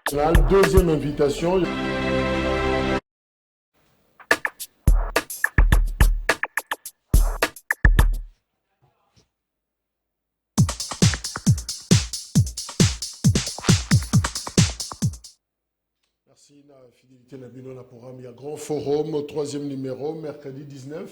Deuxième invitation. Merci la fidélité Nabino la programme. Il y a Grand Forum, troisième numéro, mercredi 19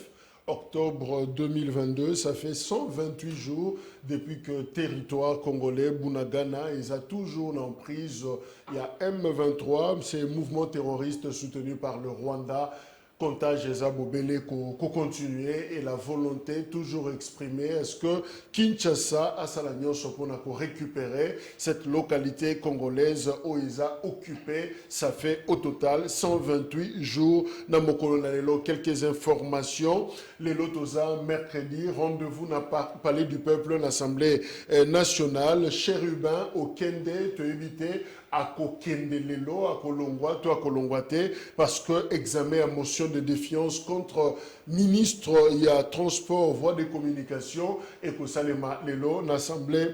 octobre 2022. Ça fait 128 jours depuis que le territoire congolais, Bunagana, ils a toujours en prise. Il y a M23, c'est un mouvement terroriste soutenu par le Rwanda. Comptage Ezabobele qu'on continue et la volonté toujours exprimée. Est-ce que Kinshasa a Salagnon Sopona pour récupérer cette localité congolaise où ils ont occupé? Ça fait au total 128 jours. Namokolonalelo, quelques informations. Les Lotosa, mercredi, rendez-vous dans le Palais du Peuple, l'Assemblée nationale. Chérubin au Kende, te éviter à Kokendelelo, à Kolongwa, toi à Kolongwate, parce que examen à motion de défiance contre ministre, il y a transport, voie de communication, et que Salema Lelo, l'Assemblée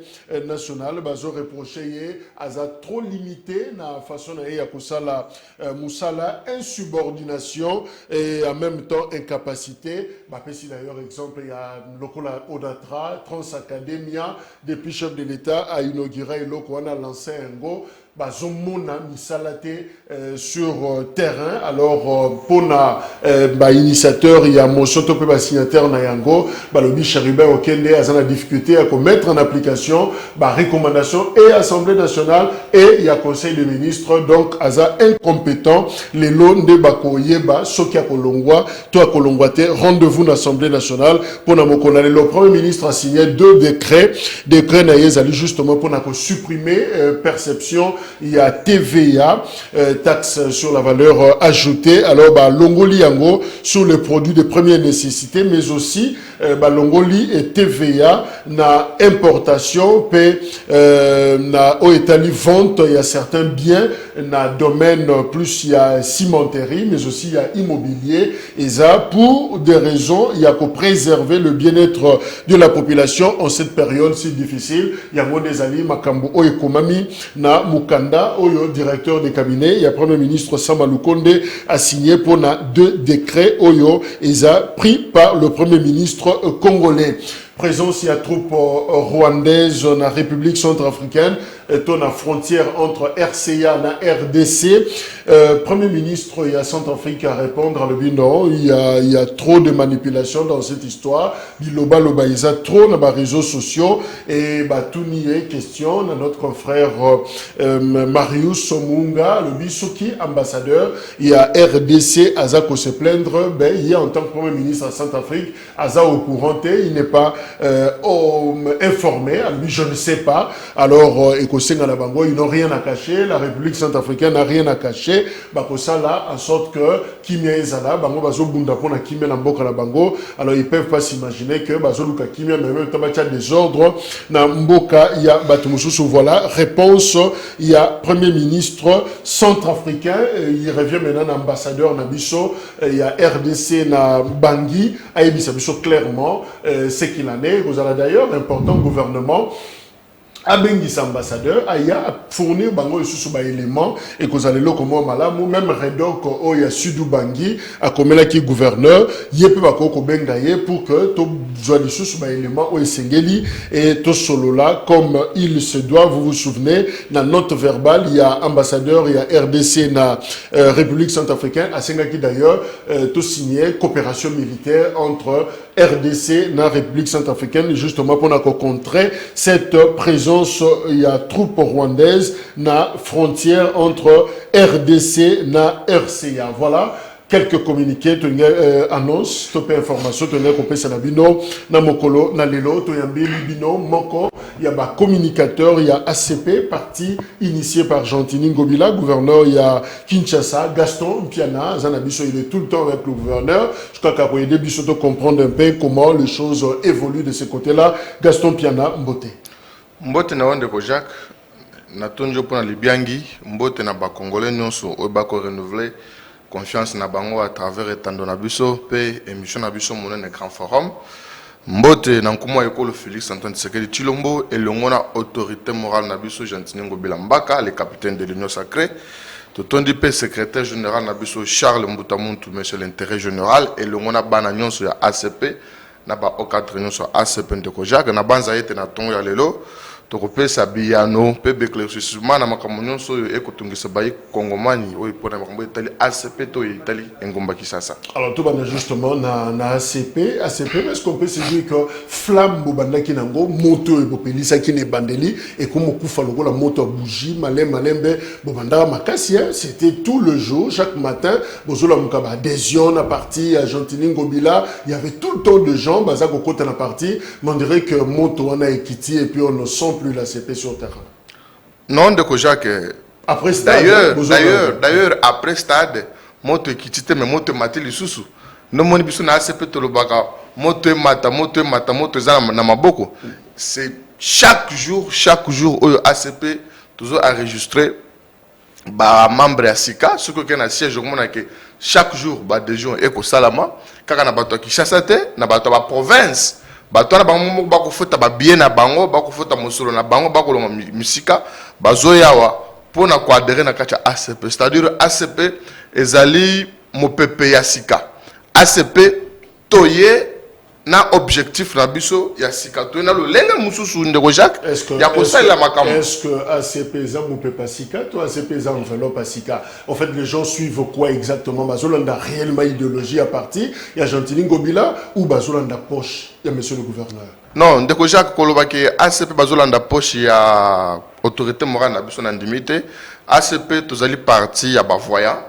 nationale, bazo reproché, a trop limité la façon de faire Kosala Moussala, insubordination et en même temps incapacité. Si d'ailleurs, exemple, il y a Lokola Odatra, Transacademia, depuis chef de l'État, a inauguré Lokoana lancé un go. Bazomona misalate sur terrain. Alors pour initiateur il y a motion to pe signataire na yango balobi Chérubin Okende azana difficulté à mettre en application recommandation et Assemblée nationale et il y a Conseil des ministres, donc aza incompétent les lots de bakoyeba soki a kolongwa to a kolongwate. Rendez-vous dans l'Assemblée nationale pour na mokona. Le Premier ministre a signé 2 décrets na yezali justement pour na supprimer perception. Il y a TVA, taxe sur la valeur ajoutée. Alors, Longoli Yango sur les produits de première nécessité, mais aussi Longoli et TVA na importation, na Oetali vente. Il y a certains biens na domaine plus il y a cimenterie, mais aussi il y a immobilier. Et ça, pour des raisons, il y a pour préserver le bien-être de la population en cette période si difficile. Il y a Modezali Makambo Oekomami na Mukanda, Oyo, directeur de cabinet, il y a Premier ministre Sama Lukonde a signé pour 2 décrets Oyo, et ça pris par le Premier ministre congolais. Présence, il y a troupes rwandaises dans la République centrafricaine, dans la frontière entre RCA et RDC. Premier ministre, il y a Centrafrique à répondre à le bilan. Il y a trop de manipulation dans cette histoire. Biloba, il y a trop dans les réseaux sociaux. Et tout n'y est question. Notre confrère Marius Somunga, le Bissouki, ambassadeur, il y a RDC, Azako se plaindre. Il y a en tant que Premier ministre à Centrafrique, Aza au courant, il n'est pas informé. Je ne sais pas. Alors, ils n'ont rien à cacher. La République centrafricaine n'a rien à cacher. Là, en sorte que Kimia Ezala, Bango Bazo Bundapona Kimia Namboka la Bango. Alors, ils ne peuvent pas s'imaginer que Bazo Luka Kimia, mais même Tabacha désordre. Namboka, il y a Batumususu. Voilà. Réponse, il y a Premier ministre centrafricain. Il revient maintenant ambassadeur Nabiso. Il y a RDC na Bangui. Aïbisa Biso clairement, c'est qu'il en est. Vous avez d'ailleurs un important gouvernement. Abengis ambassadeur aya fournir bango sous élément et que vous allez le comment malamu même Redok oya Sudou Bangui a comela qui gouverneur yepe bako ko bengaye pour que to joie sous élément o sengeli et to solo là comme il se doit. Vous vous souvenez dans note verbale il y a ambassadeur il y a RDC na République centrafricaine a sengaki d'ailleurs to signé coopération militaire entre RDC na République centrafricaine justement pour contrer cette présence. Il y a troupes rwandaises na frontière entre RDC na RCA. Voilà quelques communiqués, annonces, top information, kopé sanabino, na mokolo, na lelo, toyambi libino, moko, il y a ba communicateur, il y a ACP, parti initié par Gentini Ngobila, gouverneur, il y a Kinshasa, Gaston Piana, Zanabiso, il est tout le temps avec le gouverneur. Je crois qu'à pour aider Biso de comprendre un peu comment les choses évoluent de ce côté-là. Gaston Piana, Mbote. Mbote na wande ko Jacques, na tonjo pona libiangi, mbote na ba Congolais nyonso, obako renouveler confiance na bango à travers etando na biso pe émission na biso monene grand forum. Mbote na nkumu ekolo Félix Antoine Tshisekedi Tshilombo et le ngona autorité morale na biso Jean-Tini Ngobila Mbaka, le capitaine de l'Union Sacrée. Totondi pe secrétaire général na biso Charles Mbutamuntu, monsieur l'intérêt général et le ngona bana nyonso ya ACP na ba O4 nyonso ACP ndeko Jacques na banza yete na tongo ya lelo. Tokopesa biyano pe béclaircissement na makambo nyonso oyo ekotungisa bayi kongomani oyo pona makambo etali ACP to etali engomba Kisasa. Alors tout bana justement na ACP est-ce qu'on peut se dire que flamme bobandaki nango moto ebopelisa ki ne bandeli et comme kufa lokola moto bougie malembe bobanda makasi c'était tout le jour chaque matin bozola mukaba adhésion na parti à Jean-Tini Ngobila, il y avait tout le temps de gens baza kokota na parti, mais on dirait que moto on a ekiti et puis on ne sent plus la CP sur terrain. Non, de Jacques. Après stade. D'ailleurs, après stade, moto kitite mais moto mati lisusu. No moni biso na ACP to lobaka, moto moto za na maboko. C'est chaque jour au ACP toujours enregistré ba membre ya sika, ce que na siège mona que chaque jour ba des gens eko salama, kaka na bato Kinshasa te, na bato ba province. Bato na bango bako fota ba bien na bango bako fota mosolo na bango bako longa misika bazoyawa pona ko adhérer na kacha ACP, c'est-à-dire ACP ezali mopepe ya sika, ACP toye na objectif na biso ya sika to na lo lenga mususu ndeko Jacques ya ko sala makambo. Est-ce que ACP za mopepe sika to ACP za enveloppe sika? En fait les gens suivent quoi exactement? Bazolanda réellement idéologie à partir il y a Jean-Tini Ngobila ou bazolanda poche il y a monsieur le gouverneur? Non, ndeko Jacques kolobaki ACP bazolanda poche ya autorité morale na biso na ndimité. ACP tozali parti ya bavoyant,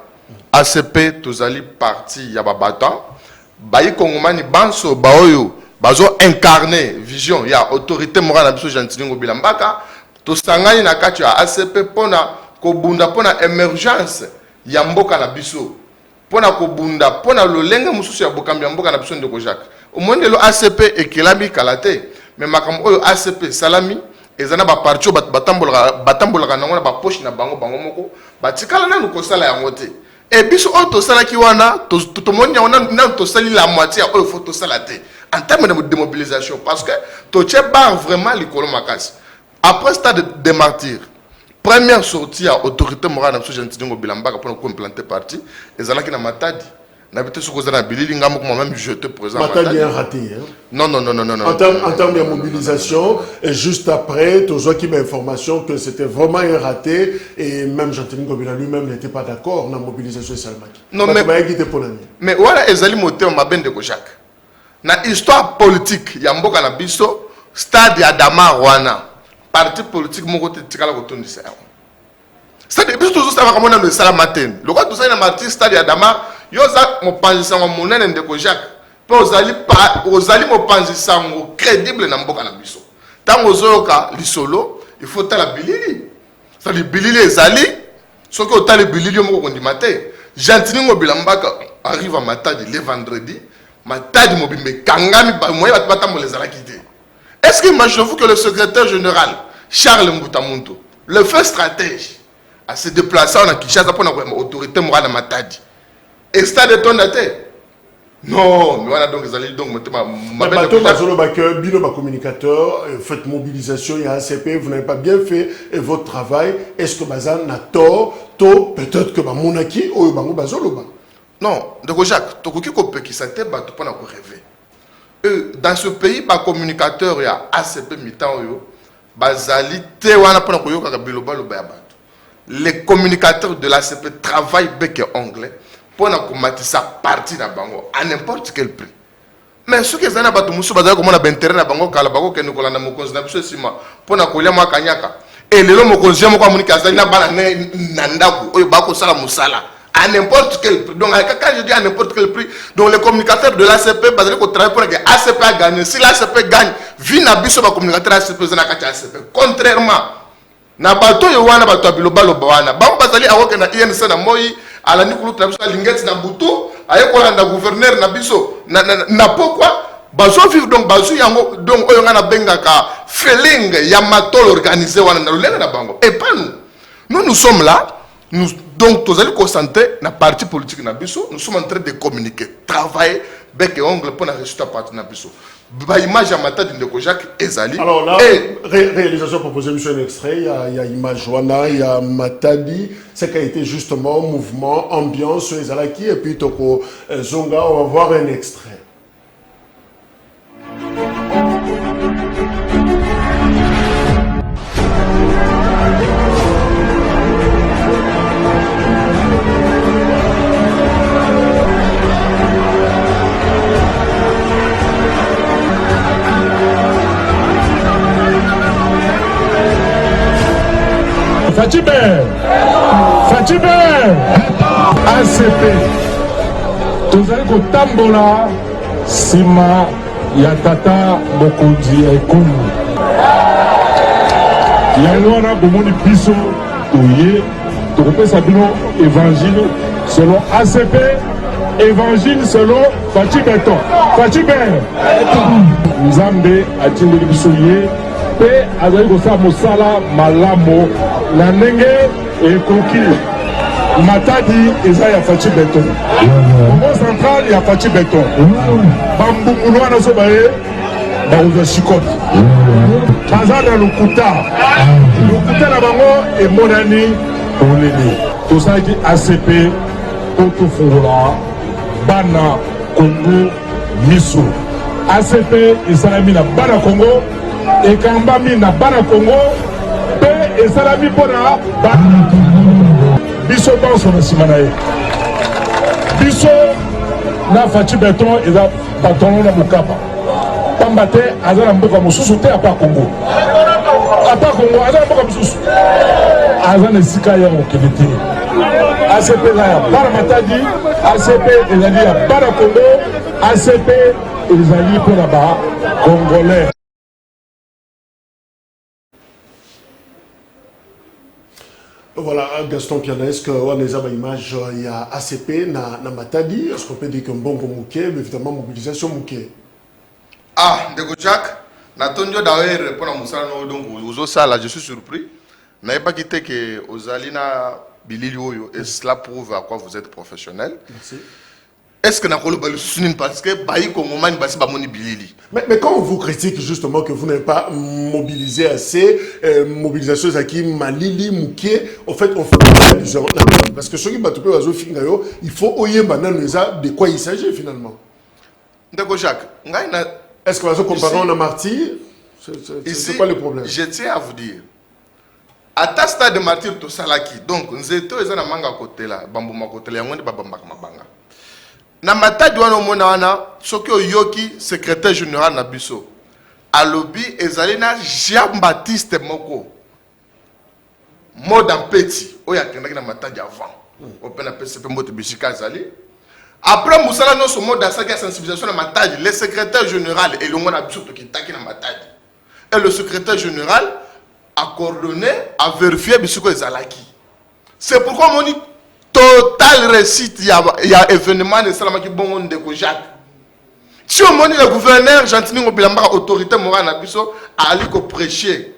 ACP tozali parti ya babatan. Bayi Kongomani banso baoyo bazo incarner vision ya autorité morale na biso Jean-Tini Ngobila Mbaka to sangani na kati ya ACP pona kobunda pona émergence ya mboka na biso pona kobunda pona lolenge mususu ya bokambi ya mboka na biso ndeko Jacques omondelo ACP ekelami kalate mais makambo oyo ACP salami ezana ba parti batambolaka nango na ba poche na bango moko batikala nanu kosala yango te. Et biso auto sala ki wana to moni na to sali la moitié au photo salate en termes de démobilisation parce que to tcheba vraiment l'école makasi après stade de martyrs première sortie à autorité morale na Jean-Tini Ngobila Mbaka pour nous implanter parti ezala ki na Matadi na bité soko za na bilili ngamo ko même jeté présent Matadi est raté hein? Non. En termes de mobilisation et juste après tu as qui information que c'était vraiment un raté et même Jean-Tini Ngobila lui-même n'était pas d'accord dans la mobilisation Salmaki. Non mais voilà ezali moté on mabende ko Jacques. Na histoire politique ya mboka na biso stade ya Damar wana parti politique moko te tikala ko tondisa. C'est biso toujours ça va comme on le sala matin. Le quoi tout ça na martyr stade ya Damar yoza mopanzisa ngo monene ndeko Jacques. Po ozali mopanzisa ngo crédible na mboka na biso. Tango zoyoka lisolo, il faut tala bilili. Ça dit bilili ezali, soki otali bilili moko kondima te. Jean-Tini Ngobila Mbaka arrive à Matadi le vendredi. Matadi mobimbe kangami moye batambo les alakite. Est-ce que imaginez-vous que le secrétaire général Charles Mbutamuntu, le fait stratège à se déplacer en Kinshasa pour l'autorité morale à Matadi? Et stade tondaté? Non, mais voilà donc les alliés donc ma bateau bazolo backer bino ba communicateur faites mobilisation il y a ACP vous n'avez pas bien fait votre travail est-ce que bazan na tort peut-être que ba monaki ou bango bazolo ba? Non, donc Jacques, to koki ko pekisa te ba to pona ko rêver. Dans ce pays ba communicateur ya ACP mitan yo bazali te wana pona ko yoka biloba lo ba ya bato. Les communicateurs de l'ACP travaillent bec et onglet pour combattre sa partie na bango à n'importe quel prix. Mais ce que les gens ont fait, c'est qu'on a intérêt à bango kala bango que nous collons na mokonzi na biso sima pour na kolia mwa kanyaka. Et le mokonzi mo kwa munika zali na bana na ndako oyo bako sala musala à n'importe quel prix. Donc quand je dis à n'importe quel prix, donc les communicateurs de l'ACP basé ko travailler pour que ACP a gagné. Si l'ACP gagne, vi na biso ba communicateur ACP za na kati ACP. Contrairement na bato yo wana bato biloba lo wana bango bazali awoke na INC na moyi ala nikulu na biso lingeti na butu ayekola na gouverneur na biso na pourquoi bazo vivre donc bazo yango donc oyo ngana bengaka feeling ya matol organisé wana na lenga na bango et pas nous sommes là Donc, nous allons concentrer dans la partie politique. Nous sommes en train de communiquer, travailler avec les ongles pour la résultat parti dans l'image à Matadi de Jacques Ezali. Alors là, réalisation proposée, monsieur, un extrait. Il y a Image Wana, il y a Matadi. C'est qui a été justement mouvement, ambiance, Ezalaki. Et puis, Toko Zonga, on va voir un extrait. Fatibé ACP tozali kotambola sima ya tata mokonzi ekulu yango wana bomoni biso toye tokopesa bino évangile selon ACP, évangile selon Fatibeton. Fatibé Nzambe atindeli biso ye pe azali kosala mosala malamu na ndenge ekoki. Matadi eza ya Fatibeton, Congo central ya Fatibeton, bambungulu wana so baye bakozwa shikoti baza na lokuta na bango emonani olele. Tosalaki ACP po tofungola bana Congo miso. ACP esalami na bana Congo, ekambami na bana Congo pe esalami mpona bana biso banso na nsima na ye. Biso na Fatibeton eza patron na mokapa pamba te aza na mboka mosusu te apa Congo. Apa Congo aza na mboka mosusu, aza na esika ya mokili te. ACP eza ya bana Matadi, ACP ezali ya bana Congo, ACP ezali mpona ba Congolais. Voilà, Gaston Piana, est-ce qu'on a une image, il y a ACP na Matadi, est-ce qu'on peut dire qu'un bon mouké, mais évidemment mobilisation mouké? Ah, Ndeko Jack, Natondio d'ailleurs répond à Moussa, donc aux ça là, je suis surpris. N'avez pas quitté que aux Alina Bililio, et cela prouve à quoi vous êtes professionnel. Merci. Est-ce que Nakolo Balusunin parce que Baï Kongoman Bassi Bamoni Bilili? Mais quand on vous critique justement que vous n'avez pas mobilisé assez, mobilisation Zaki Malili Mouké, en fait on fait plusieurs. Parce que ceux qui battent peu Azo Fingayo, il faut oyer Bananeza de quoi il s'agit finalement. Ndeko Jacques, est-ce que vous comparez en martyr? C'est quoi le problème? Je tiens à vous dire. À ta stade de martyr to salaki, donc nzeto ezana manga côté là, bambu makote là, yango babamba mabanga. Na Matadi wana omona wana soki oyoki secrétaire général na biso alobi ezali na Jean-Baptiste moko moda petit oya kendaki na Matadi avant opena PCP mbote bishika ezali après musala no so moda saki sensibilisation na Matadi le secrétaire général et le mona biso to kitaki na Matadi et le secrétaire général a coordonné a vérifié bisiko ezalaki. C'est pourquoi on dit total réussite, il y a événement de Salamaki Bongo Ndeko Jacques. Si on dit le gouverneur, Gentini Obilamba, autorité morale, a allé prêcher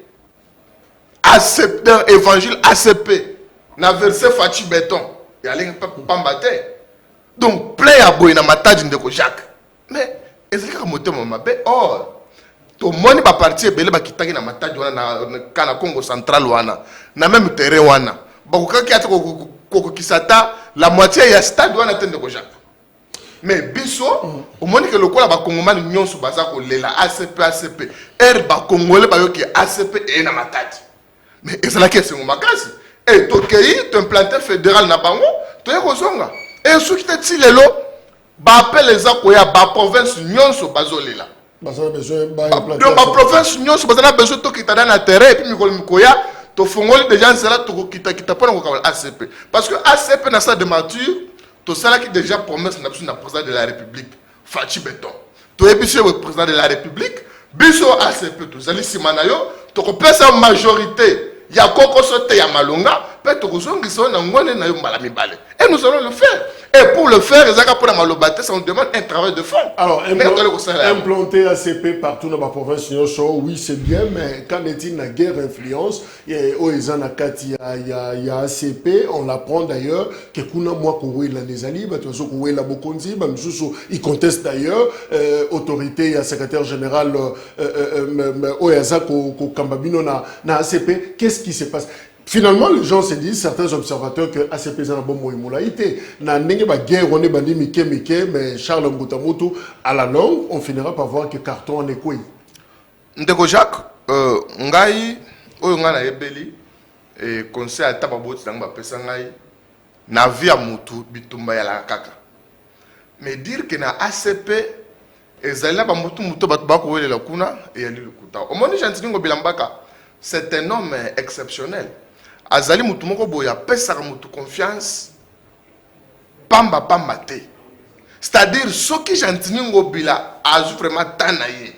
ACP, évangile ACP, na verset Fachi Béton, il allait pas battre. Donc, plein à boy na Matadi Ndeko Jacques. Mais, est-ce que vous avez dit, or, tout le monde va partir, il va quitter na Matadi, na Congo central, na même terrain, wana. La moitié ya stade wana tende ko Jacques. Mais biso au moins que le ko la ba Congolais nyonso baza ko lela ACP ba Congolais ba yoki ACP et na Matadi. Mais ezala ke se makasi et to kei to implanter fédéral na bango to yeko zonga et ce qui te ti lelo ba appel les akoya ba province nyonso bazolela. Bazana besoin ba implanter. Donc ba province nyonso bazana besoin to kitana na terrain et puis mikoya to fongoli déjà c'est là to kita pas na ACP parce que ACP na sa de mature to sala qui déjà promesse na biso na président de la République Fachi Beton to ebiso le président de la République biso ACP to zali simana yo to kopesa majorité ya koko sote ya malonga peut-être que et nous allons le faire. Et pour le faire, ça nous demande un travail de fond. Alors, implanter ACP partout dans la province, oui, c'est bien, mais quand est-il la guerre influence, il y a ACP, on l'apprend d'ailleurs, que il conteste d'ailleurs, autorité, il y a secrétaire général, na ACP, qu'est-ce qui se passe? Finalement, les gens se disent, certains observateurs, que ACP est un bon mot. Na nenge ba guerre, on est bandi mike, mais Charles Mbutamutu, à la longue, on finira par voir que carton en est quoi. Ndeko Jacques, ngai, oyo nga na ebeli, et conseil à tababoti nanga pesa ngai, na via mutu bitumba ya la kaka. Mais dire que na ACP, ezali ba mutu batu bako wele la kuna, et yali le kuta. Omoni Jantiningo Bilambaka, c'est un homme exceptionnel. Azali mutu moko boya pesa mutu confiance pamba te. C'est-à-dire ce qui Jantiningo Bila a vraiment tanaye.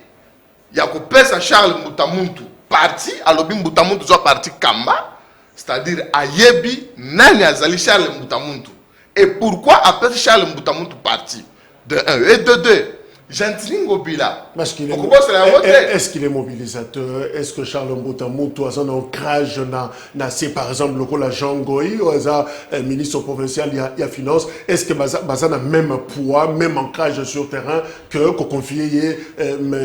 Ya ko pesa Charles Mbutamuntu parti alobi Mbutamuntu zo parti kamba, c'est-à-dire ayebi nani azali Charles Mbutamuntu. Et pourquoi après Charles Mbutamuntu parti? De 1 et de 2. Jantiningo Bila. Est-ce qu'il est mobilisateur? Est-ce que Charles Mbutamuntu a un ancrage c'est par exemple le Jean Goy ou un ministre provincial il y a finance? Est-ce que Bazan a même poids, même ancrage sur terrain que confier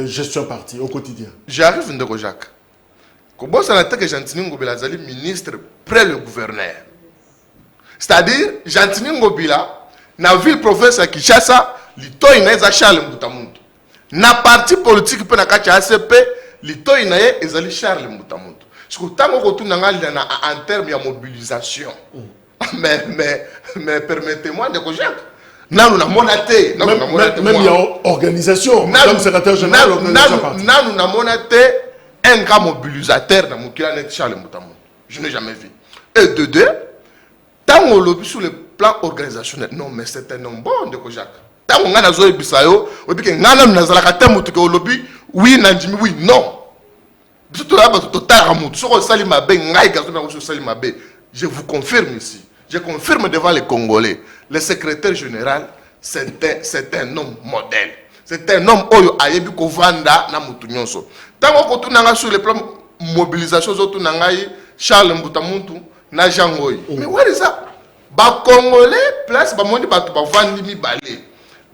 gestion parti au quotidien? J'arrive Ndeko Jacques. Comment ça que Jantiningo Bila est ministre près le gouverneur? C'est-à-dire Jantiningo Bila na ville province à Kinshasa. Lito inaeza Charles Mbutamuntu. Na parti politique pe na kati ACP, lito inaye ezali Charles Mbutamuntu. Siko tango ko tunanga na en termes de mobilisation. Mais permettez-moi de Jacques. Nanu na monate, même il y a organisation, comme secrétaire général nanu na monate un grand mobilisateur na mukila net Charles Mbutamuntu. Je n'ai jamais vu. Et de deux, tango lobby sur le plan organisationnel. Non, mais c'est un homme bon de Jacques. Tant qu'on a zoé bisayo, on dit que ngana nazalaka temu tuke lobby, oui nanjimi oui non. Surtout là parce que total ramout, sur sali mabe ngai gazo na sur sali mabe. Je vous confirme ici. Je confirme devant les Congolais, le secrétaire général, c'est un homme modèle. C'est un homme oyo ayebi ko vanda na mutu nyonso. Tant qu'on tunanga sur le plan mobilisation zo tunangai Charles Mbutamuntu na Jangoy. Mais what is that? Ba Congolais place ba mondi ba ba vandi mi balé.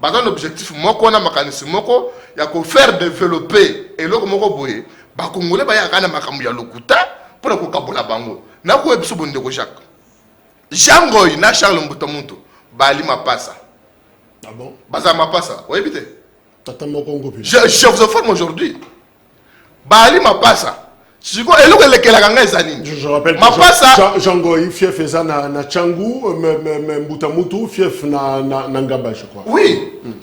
Un objectif moko na mécanisme moko ya ko faire développer et loko moko boye ba Congolais ba ya kana makambu ya lokuta pour ko kabola bango na ko ebiso bonde ko Jacques Jangoy na Charles Mbutamuntu bali mapasa. Ah bon? Baza mapasa oui bité tata moko ngopi je vous informe aujourd'hui bali mapasa. Je rappelle que Jangoy fief eza na Tchangu, Mbutamutu fief na Ngaba, je crois. Oui. Moi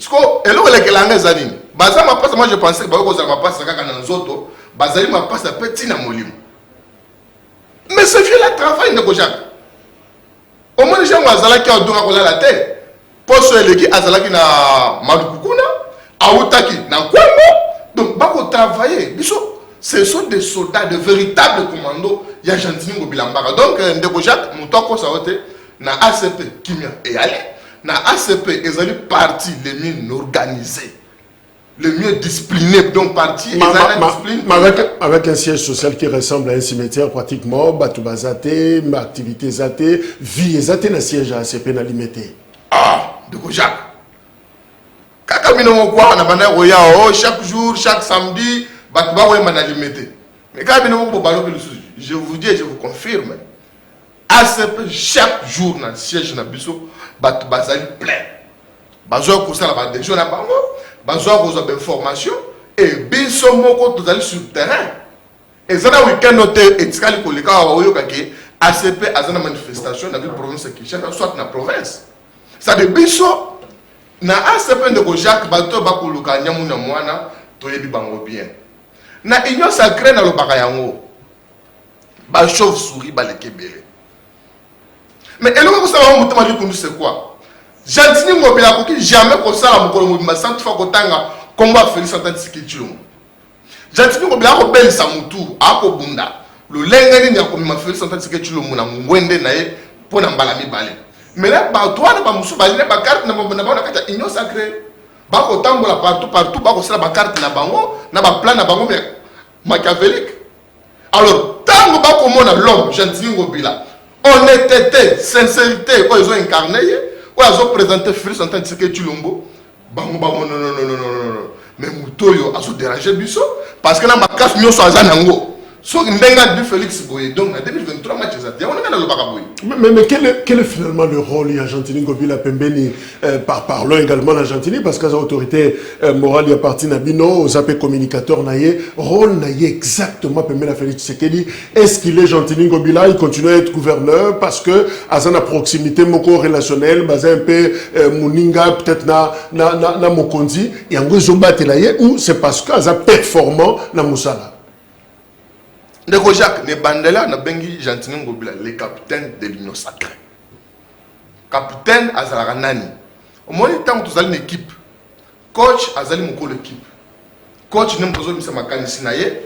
je pensais que petit na molimo. Mais ce vieux là travaille de Jacques. Au moins les gens qui ont la terre. Pour ceux qui ont na Madukuna, Aoutaki na Kwambo, donc bako travailler. Ce sont des soldats, de véritables commandos. Il y a Jantiningo Bilambaka. Donc, Ndeko Jacques, Moutoko Saote, na ACP, Kimia et allé. Na ACP, ils ont parti les mieux organisés, les mieux disciplinés. Donc, parti, avec un siège social qui ressemble à un cimetière pratiquement, Batouba Zate, activité Zate, vie Zate, na siège à ACP, na limité. Ah, Ndeko Jacques. Kakamino Mokwa, na bana Roya, chaque jour, chaque samedi, mais quand je vous dis et je vous confirme, ACP chaque jour dans le siège de Bissot, bazali plein. Bazoi pour ça, des gens à Bango, bazoi pour des formations, et Bissot moko tous aller sur le terrain. Et ça, le week-end, noté, et ça, les collègues, ACP a une manifestation dans la province de Kinshasa, soit dans la province. Ça de Bissot, na ACP de Jacques, bateau, bakuluka, nyamuna mwana, toyebi bango bien. Na union sacrée na lo bakayango ba chauve-souris ba lekebele. Mais eloko ko savoir mutama li kundu c'est quoi? Jantiningo Bila ko ki jamais ko sala mukolo mobimba sant fa ko tanga komba Félix Antoine Tshisekedi Tshilombo. Jantiningo Bila ko belisa mutu ako bunda. le lenga ni ya komima Félix Antoine Tshisekedi Tshilombo na ngwende na ye pona mbala mibale. Mais là ba toi na ba musu ba ba carte na ba kata union sacrée. Ba ko tambola partout ba ko sala ba carte na bango na ba plan na bango machiavélique. Alors tango ba ko mona l'homme Gentili Ngobila, honnêteté, sincérité, ils ont incarné, ils ont présenté Félix Antoine Tshisekedi Tshilombo. Bango non. Mais Moutoyo a se dérangé biso parce que na makasi nyo so azanango. So ndenga du Félix Boye donc en 2023 match ça on a le bakaboy. Mais quel est finalement le rôle de Gentili Ngobila Pembeni parlons également d'Argentine parce que les autorités morales y appartiennent à Bino aux AP communicateurs naïe rôle naïe exactement Pembeni Félix Tshisekedi. Est-ce qu'il est Gentili Ngobila, il continue à être gouverneur parce que à sa proximité moko relationnelle basé un peu Muninga peut-être na Mokonzi et en gros zombate naïe ou c'est parce que à performant na Moussala. Ndeko Jacques ne bandela na bengi Gentili Ngobila le capitaine de l'union sacrée. Capitaine azalaka nani. Au moins tant que tu as une équipe. Coach azali moko l'équipe. Coach nem besoin de makanisi na ye.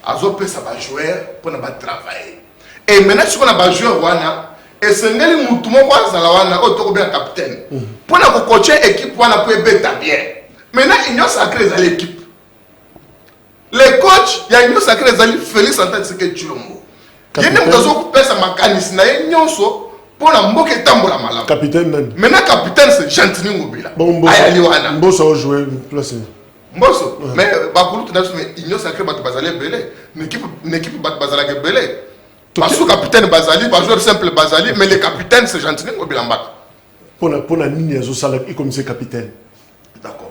Azo pesa ba joueur pour na ba travailler. Et maintenant si on a ba joueur wana esengeli mutu moko azala wana otoko bien capitaine. Pour na ko coacher équipe wana pour beta bien. Maintenant l'union sacrée za l'équipe. Les coachs, il y a une sacrée zali Félix Antoine Tshisekedi Tshilombo. Il y a une personne qui pèse ma canisse na nyonso pour la moquer tambola malam. Capitaine nani. Maintenant capitaine c'est Gentili Ngobila. Ayali wana. Mboso a joué place. Mboso. Mais bakulu tu mais union sacrée bat bazali belé. L'équipe bat bazali belé. Parce que capitaine bazali, pas joueur simple bazali, mais le capitaine c'est Gentili Ngobila mbaka. Pour la ligne zo sala comme c'est capitaine. D'accord.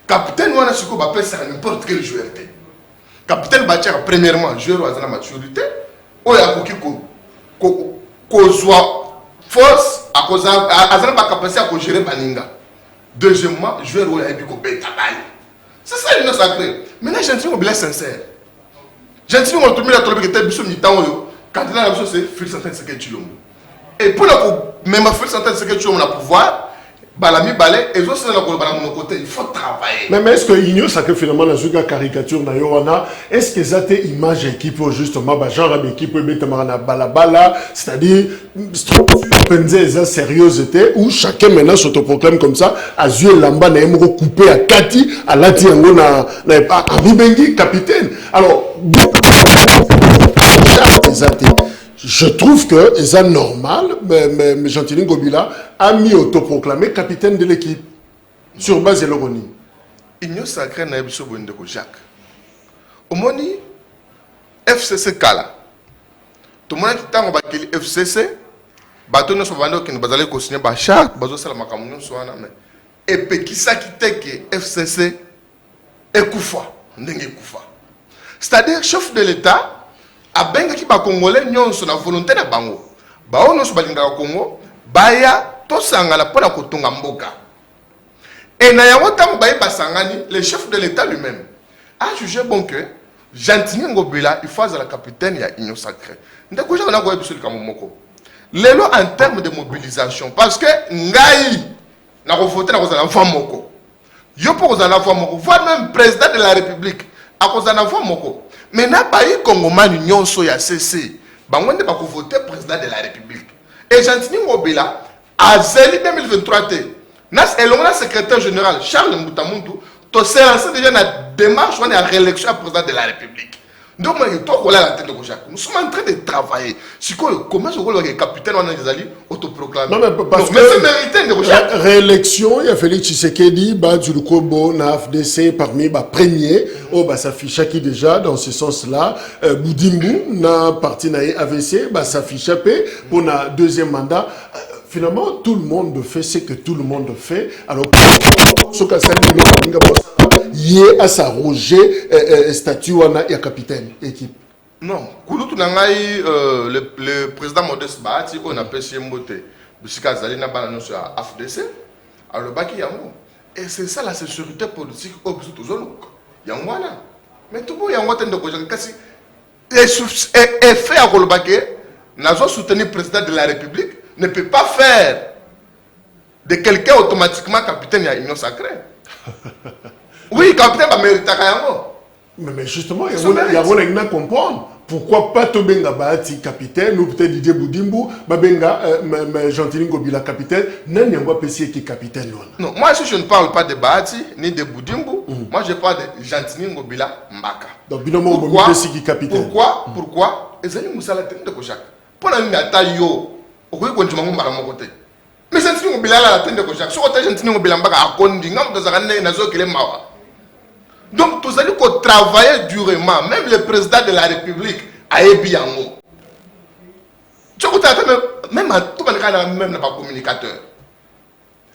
Capitaine wana siko ba pesa n'importe quel joueur té. Capitaine Bachar premièrement joueur à la maturité o ya koki ko soit force à cause azana ba capacité à gérer baninga. Deuxièmement joueur o ya bi ko beta bali. C'est ça une sacré. Maintenant Gentili Ngobila sincère. Gentili Ngobila tout le monde a été biso mi temps yo quand il a la chose c'est Félix Antoine Tshisekedi Tshilombo. Et pour la même Félix Antoine Tshisekedi Tshilombo na pouvoir balami balé et aussi dans le côté il faut travailler. Mais est-ce que l'union sacrée finalement dans une caricature na yowana est-ce que ça te image équipe justement ba genre d'équipe beta marana balabala c'est-à-dire penser sérieuseté où chacun maintenant s'autoproclame comme ça à yeux lamba na yemo coupé à kati à lati yango na Bibengi capitaine. Alors je trouve que c'est normal, mais Gentili Ngobila a mis autoproclamé capitaine de l'équipe sur base de l'ironie. Union sacrée na biso bondeko Jacques. Au moni FCC kala. Tout le monde qui t'a bakeli FCC, bato no so bando ki no bazali ko signer ba charte, bazo sala makamunyo so wana mais et pe kisa ki teke FCC ekufa, ndenge ekufa. C'est-à-dire chef de l'État a benga ki ba congolais nyonso na volonté na bango ba ono so balinga Congo baya to sangala pona kotonga mboka et na yango tango baye basangani le chef de l'état lui-même a jugé bon que Gentili Ngobila il faut à la capitaine ya union sacrée ndeko ja na ko ebiso lika momoko lelo en termes de mobilisation parce que ngai na ko voter na ko za enfant moko yo pour za enfant moko voire même président de la république a ko za enfant moko. Maintenant, les Congolais nyonso ya CC, bangonde ba ko voter président de la République. Et Gentili Ngobila a zeli 2023 nas elonga secrétaire général Charles Mbutamuntu to s'est lancé déjà na démarche on est à réélection à président de la République. Donc moi to ko la tête de Jacques. Nous sommes en train de travailler. Comment je vois le capitaine on a des autoproclamé. Non mais parce que c'est mérité de Jacques. Réélection, il y a Félix Tshisekedi ba du Kobo na FDC parmi ba premier ba s'affiche qui déjà dans ce sens-là Boudimbu na parti na AVC ba s'affiche pour na deuxième mandat. Finalement tout le monde fait ce que tout le monde fait. Alors ce que ça il est à s'arroger statut wana ya capitaine équipe. Non, kulutu nangai le président Modeste Bahati on appelle Siembote. Bisika zali na bana sur AFDC. Alors baki yango. Et c'est ça la sécurité politique au biso tozolo. Yango wana. Mais tout bo yango tende ko jaka kasi et fait à kolobake nazo soutenir président de la République ne peut pas faire de quelqu'un automatiquement capitaine à union sacrée. Oui, capitaine va mériter. Mais justement, il y a un comprendre. pourquoi pas Tobenga Bahati capitaine ou peut-être Didier Boudimbu, Babenga Gentilin Ngobila capitaine, nan yangwa pesi qui capitaine. Non, moi si je ne parle pas de Bahati ni de Boudimbu, moi je parle de Gentilin Ngobila Mbaka. Donc binomo Ngobila pesi qui capitaine. Pourquoi ezali musala tende ko Jacques. Pona ni ata yo, okoyi konjuma ngomba mo côté. Mais Gentilin Ngobila la tende ko Jacques. So ko Gentilin Ngobila Mbaka akondi ngam to zakane na zo kele mawa. Donc, tous allez travailler durement. Même le président de la République a ébi en haut. Même tout le monde même pas communicateur.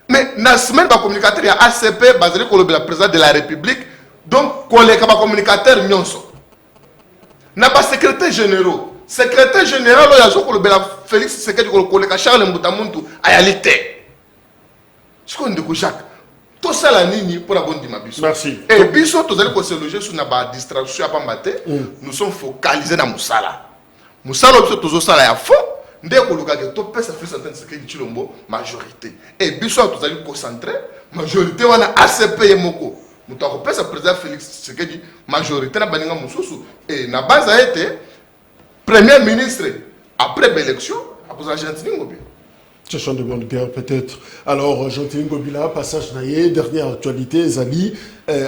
Mais dans la semaine, le communicateur, il y a ACP, basé sur le président de la République. Donc, collègue communicateur, il n'y a pas secrétaire général. Secrétaire général, il y a Félix Sekedi, collègue Charles Mbutamuntu, à réalité. Ce qu'on dit, Jacques. Tout ça la nini pour la bonne dimabiso. Merci. Et biso tous allez se loger sur une distraction à pas mater. Nous sommes focalisés dans Moussala. Moussala biso tous ça là à fond. Dès que le gars to pèse ça fait certaines secondes chilombo majorité. Et biso tous allez concentrer majorité wana ACP moko. Muto ko pèse président Félix Sekedi majorité na baninga mususu et na base a été premier ministre après l'élection après la Gentilin Ngobila. Cherchant de bonne guerre peut-être. Alors, Gentilin Ngobila, passage naïe, dernière actualité, Zali,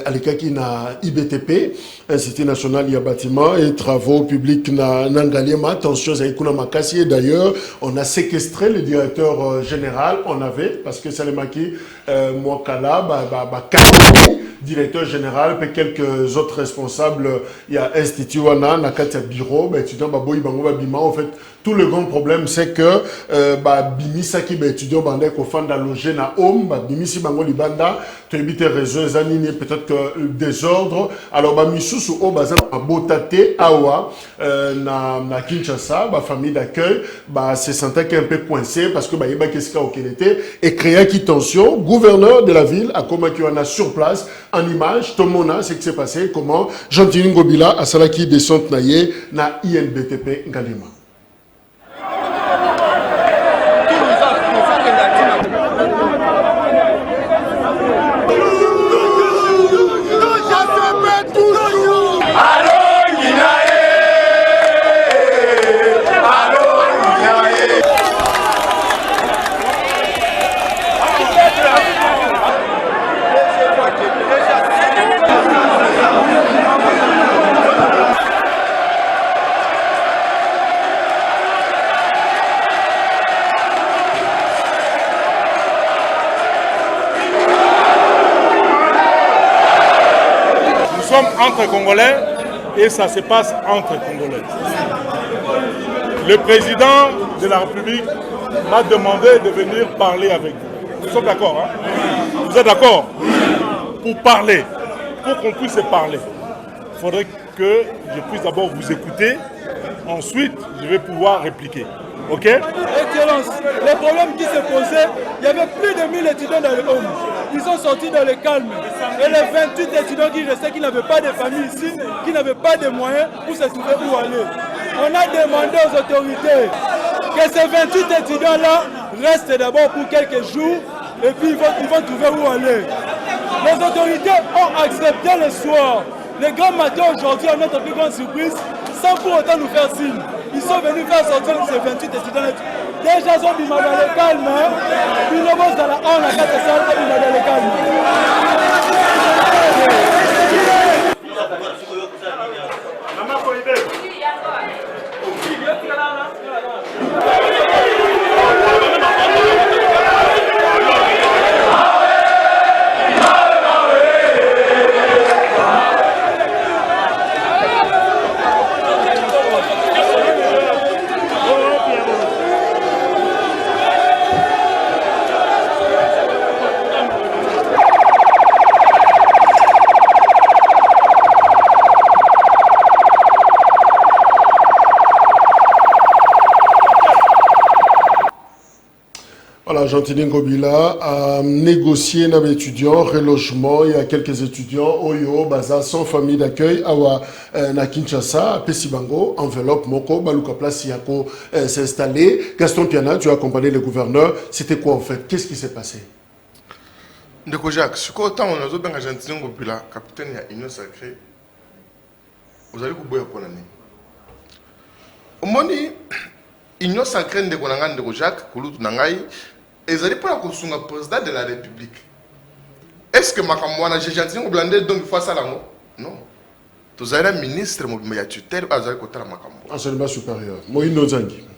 Alikaki na IBTP, Institut National il y a bâtiment et travaux publics na Nangaliema, attention, Zaïkouna Makassi, et d'ailleurs, on a séquestré le directeur général, on avait, parce que Salemaki, Mwakala, directeur général, puis quelques autres responsables, il y a Institut Wana, Nakatia Bureau, étudiant Baboui Bango Babima, en fait, tout le grand problème, c'est que Bimisaki, étudiant Bandek, au fond d'alloger na home, Bimisi Bango Libanda, tu évites réseaux, Zanini, peut-être que désordre. Alors, Bamisusu, au bazar, Botate, Awa, na Kinshasa, famille d'accueil, se sentait un peu coincé parce que Iba Keska au Kélété, et créa qui tension, gouverneur de la ville, à Komakiwana sur place, en image, tout le monde a ce qui s'est passé, comment Gentilin Ngobila, à Salaki descente naïe, na INBTP Ngalima. Entre Congolais et ça se passe entre Congolais. Le président de la République m'a demandé de venir parler avec vous. Nous sommes d'accord, hein? Vous êtes d'accord? Pour parler, pour qu'on puisse parler, il faudrait que je puisse d'abord vous écouter, ensuite je vais pouvoir répliquer. Ok? Excellence, le problème qui s'est posé, il y avait plus de 1000 étudiants dans le home. Ils sont sortis dans le calme. Et les 28 étudiants qui restaient, qui n'avaient pas de famille ici, qui n'avaient pas de moyens pour se trouver où aller. On a demandé aux autorités que ces 28 étudiants-là restent d'abord pour quelques jours et puis ils vont trouver où aller. Les autorités ont accepté le soir. Le grand matin aujourd'hui, à notre plus grande surprise, sans pour autant nous faire signe. Ils sont venus faire sortir ces 28 étudiants. Déjà, ils ont dit dans le calme. Puis nous avons dans la halle, la 4 salles, ils sont dans le calme. Voilà, Gentilin Ngobila a négocié avec les étudiants, relogement. Il y a quelques étudiants, Oyo, Baza, sans famille d'accueil, Awa, na Kinshasa, Pesibango, enveloppe, Moko, Baluka Place, Yako s'est installé. Gaston Piana, tu as accompagné le gouverneur. C'était quoi en fait? Qu'est-ce qui s'est passé? Ndeko Jacques, ce qu'autant on a besoin d'un Gentilin Ngobila, capitaine de l'Union Sacrée, vous allez vous boire pour l'année. Moni, union sacrée de Konangan de Jacques, Kouloutou Nangaï, et ils allaient pas la président de la République. Est-ce que Makamouana, j'ai gentil, on blandait donc face à la mot? Non. Vous avez un ministre, mais il y a tutelle, vous avez côté la Makamouana. Enseignement supérieur. Moïno Zangi.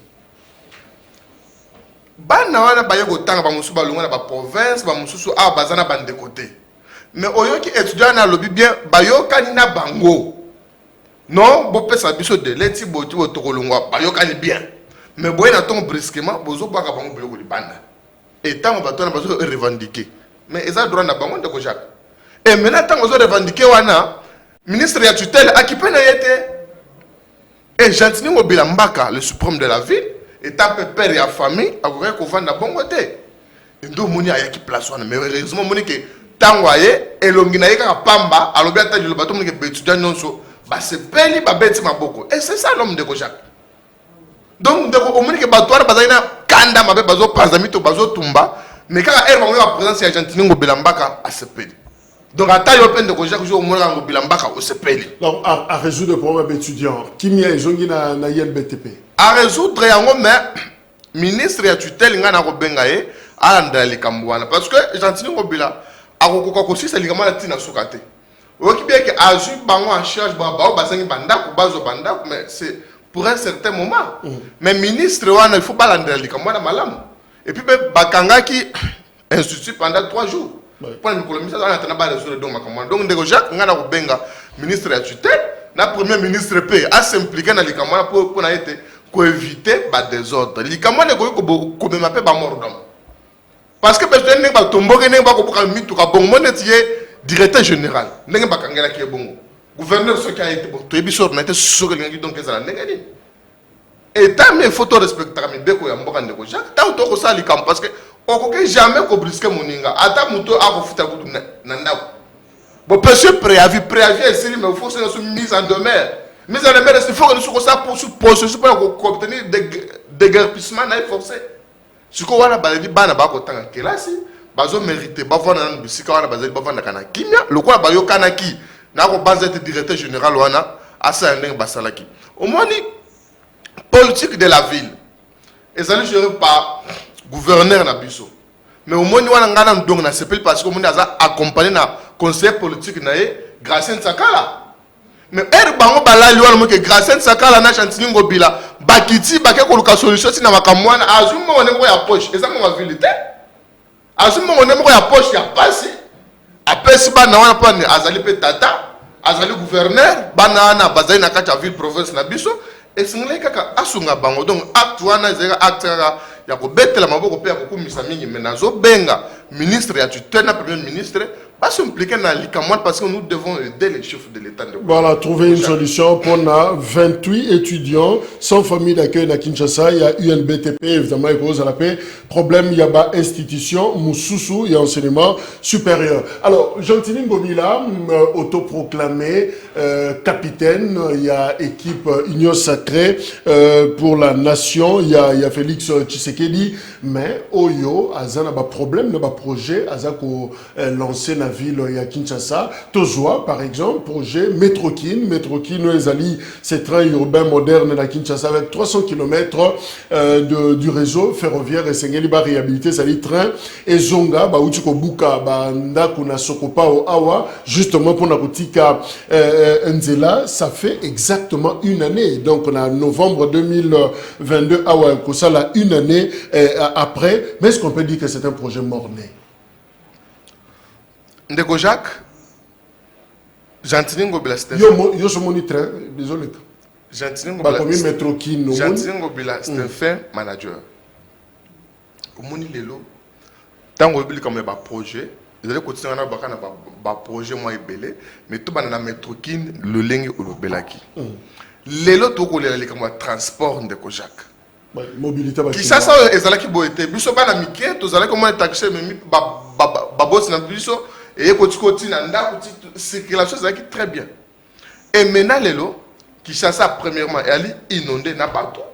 Bana wana baye kotanga ba musu balunga na ba province ba mususu a bazana bande côté mais oyoki étudiant na lobby bien bayokani na bango non bo pesa biso de leti boti otokolungwa bayokani bien mais boye na ton brusquement bozo baka bango biloko libanda et tant bato na bazo revendiquer mais eza droit na bango de ko Jacques et maintenant tant bazo revendiquer wana ministre ya tutelle akipena yete et Gentini Ngobila Mbaka le suprême de la ville étant père et famille, à vous dire qu'on va dans bon côté. Et donc, mon a qui place mais heureusement, mon que tangoye et l'ongina yeka pamba, alors bien t'as le bateau mon que étudiant non so, bah c'est peli bah bête ma boko. Et c'est ça l'homme de Kojak. Donc, de au moins que bateau na bazina kanda ma be bazo pazamito bazo tumba, mais quand elle va la présence Argentine Ngobila Mbaka à ce peli. Donc, à taille open de Kojak, au moins Ngobila Mbaka au ce peli. Donc, à résoudre le problème étudiant, qui m'y a jongi na YLBTP. À résoudre yango mais ministre ya tutelle ngana ko bengaye anda likamwana parce que Gentini Ngobila akokoka ko sisa likamwana tina sukate oki bien que azu bango en charge ba basangi banda ko bazo banda mais c'est pour un certain moment mais ministre wana il faut balanda likamwana malamu et puis bakangaki institut pendant 3 jours pour le ministre ça na ba résoudre donc makamwana donc ndeko Jacques ngana ko benga ministre ya tutelle na premier ministre pe a s'impliquer na likamwana pour na été pour éviter le désordre. Il y a des gens qui sont morts. Parce que les gens qui sont morts, ils sont directeur général. Ils sont gouverneur qui a été mort. Ils sont et tant il faut respecter les gens. Tant que ça, parce que on ne jamais brisquer mon ninga. Attends, muto a refouté à vous nanda. Bon, monsieur préavis est sérieux, mais il faut que ça soit mis en demeure. Mais en demeure, il faut que nous soyons ça pour obtenir des déguerpissements forcés. Ce qu'on a dit, bana ba kotanga kelasi, bazo mérité, ba vona na bisika wana bazali ba vona kana kimia, le quoi ba yo kanaki, na ko banza être directeur général wana, asa ndenge basalaki. Au moins ni politique de la ville. Et ça ne géré par gouverneur na biso. Mais au moins ni wana ngana ndong na sepel parce que mon aza accompagné na conseiller politique na ye Gracien Sakala. Mais er bango balali wana mo ke Gracien Sakala na Gentini Ngobila bakiti bake ko luka solution si na makamwana azuma wone mo ya poche eza mo vérité azuma wone mo ya poche ya pasi apesi bana wana pa ni azali pe tata azali gouverneur bana na bazali na kati ya ville province na biso et singile kaka asunga bango donc acte wana ezeka acte ya ko betela maboko pe ya ko kumisa mingi menazo benga ministre ya tutelle na premier ministre pas s'impliquer dans l'ICAMON parce que nous devons aider les chefs de l'État. Voilà, trouver une solution pour 28 étudiants sans famille d'accueil à Kinshasa. Il y a UNBTP, évidemment, il pose à la paix. Problème, il y a une institution, Moussoussou, il y a enseignement supérieur. Alors, Gentini Ngobila, autoproclamé capitaine, il y a équipe Union Sacrée pour la nation, il y a Félix Tshisekedi, mais Oyo, Azana, il y a un problème, il y a un projet, Azako lancé la ville ya Kinshasa, Tozwa par exemple, projet Metrokin, Ezali, c'est train urbain moderne à Kinshasa avec 300 km du réseau ferroviaire et Sengeli ba réhabilité, ça dit train et Zonga, ba Uchiko Buka, ba Ndaku na Sokopa au Awa, justement pour Nakotika Nzela, ça fait exactement une année. Donc on a novembre 2022, Awa Kosala, une année après, mais est-ce qu'on peut dire que c'est un projet mort-né? Ndeko Jacques, Gentini Ngobila c'était yo so moni train, désolé. Gentini Ngobila c'est un fin manager. Omoni lelo tango obili comme ba projet, ils allaient continuer na bakana ba projet moi ebelé, mais tout bana na Metrokin le lengi olobelaki. Lelo to ko lela comme transport Ndeko Jacques. Mobilité ba. Qui ça ezalaki boete, biso bana mike, to zalaki comme taxé mais ba boss na biso. Et circulation c'est très bien. Et maintenant, Lelo, qui chasse premièrement, elle est inondée dans le bateau.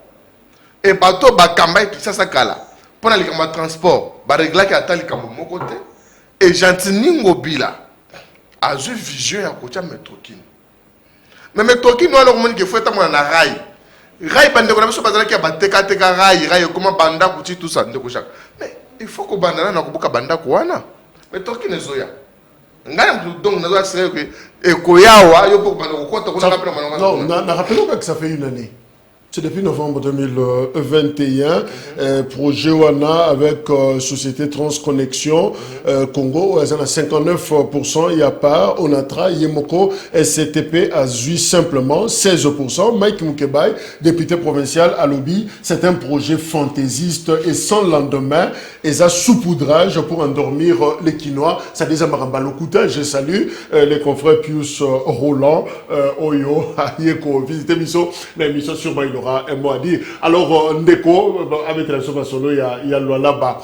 Et le bateau, qui chasse kala. Pour les transport, il régler qui attend les mon côté. Et Gentini Ngobila a eu vision à côté de Metrokin. Mais Metrokin, nous avons dit qu'il faut être dans la rail. Rai bande ko na biso bazala ki ba teka teka rai comment banda kuti tout ça ndeko Jacques. Mais il faut que banda na ko buka banda ko wana. Mais toki nezoya. Ngai donc nazo assurer que ekoyawa yo pour banda ko kota ko na rappel mananga. Non, na rappelons que ça fait une année. C'est depuis novembre 2021, projet WANA avec Société Transconnexion Congo, à 59%, il y a pas, Onatra, Yemoko, SCTP, Azui simplement, 16%, Mike Mukebai, député provincial à Lobby, c'est un projet fantaisiste et sans lendemain, et ça saupoudrage pour endormir les Quinois, ça déjà Marambalokuta, je salue les confrères Pius Roland, Oyo, Ayeko, visitez l'émission sur Baïlo. Un mot à dire. Alors, Ndeko, avec la Somasono, il y a là-bas.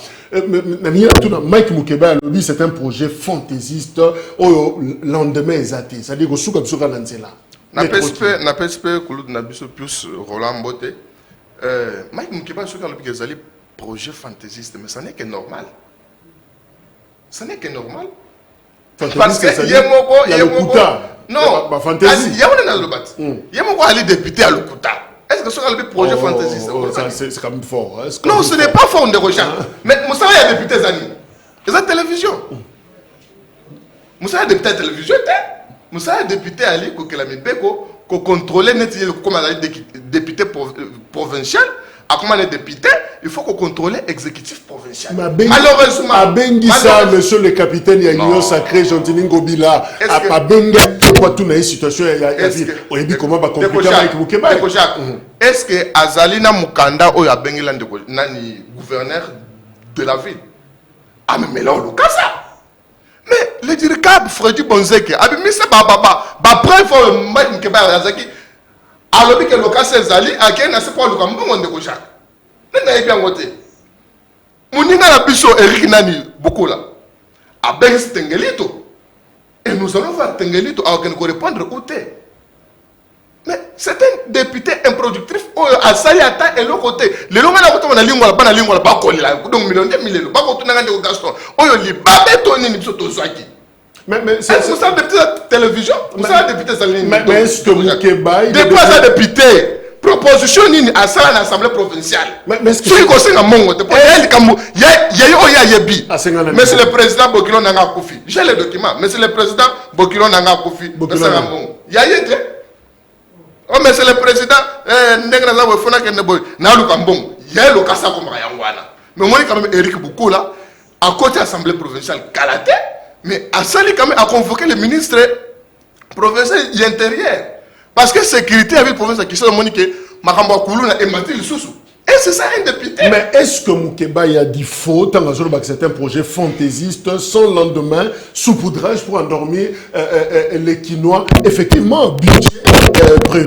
Mike Mukeba, c'est un projet fantaisiste. Au lendemain, exact. C'est-à-dire que Souka Souka Nansela. Na PSP, Kouloud Nabiso plus Roland Mbote. Mike Mukeba, c'est un projet fantaisiste, mais ça n'est que normal. Ça n'est que normal. Parce que il y a le Kouta. Non, il y a un autre bat. Il y a un député à l'Okuta. Est-ce que ce soit le projet fantaisiste? C'est quand même fort. Non, ce n'est pas fort de recherche. Mais Moussa, il y a député Zani. Il y a télévision. Moussa, il y a député à la télévision. Moussa, il y a député à l'île Kokelamibeko, qui contrôle comme député provincial. À comment les députés, il faut qu'on contrôle l'exécutif provincial. Malheureusement, à Benguissa, monsieur le capitaine, il y a une union sacrée, Jean-Tini Ngobila. À Benguissa, quoi, tout dans une situation, il y a comment va compliquer avec Moukeba. Est-ce que Azalina Mukanda, ou à Benguila, nani gouverneur de la ville? Ah, mais là, on le casse. Mais le dirigeable Freddy Bonzeke, Abimisa Baba, preuve pour Mike Mukeba Yazaki. Alors que le cas Zali a gagné à ce point le Cameroun de Jacques. N'est bien voté. Moninga la biso Eric Nani beaucoup là. A Benz Tengelito. Et nous allons voir Tengelito à aucun répondre où t'es. Mais c'est un député improductif à Sayata et l'autre côté. Les longs là on a lingua pas la lingua pas coller là. Donc millions de milliers. Pas qu'on a de Gaston. Oh li ba betoni ni biso to swaki. Mais c'est ça député télévision, vous savez député Saline. Mais est-ce que Moukeba depuis ça député proposition ni à ça l'Assemblée provinciale. Mais est-ce que celui qui a mongo depuis il y a yebi. Mais c'est le président Bokilo Nanga Kofi. J'ai les documents, mais c'est le président Bokilo Nanga Kofi. Il y a yété. Oh mais c'est le président Ndenga za wefona kende boy na luka mbongo. Il y a le kasa comme yangwana. Mais moi quand même Eric Boukoula à côté Assemblée provinciale Kalaté. Mais Assali quand même a convoqué le ministre provincial de l'Intérieur. Parce que sécurité avec le provincial qui s'est demandé Makamba Koulouna et Mathilde Soussou. Et c'est ça un député. Mais est-ce que Moukeba a dit faux tant que c'est un projet fantaisiste sans lendemain, saupoudrage pour endormir les Quinois? Effectivement, budget prévu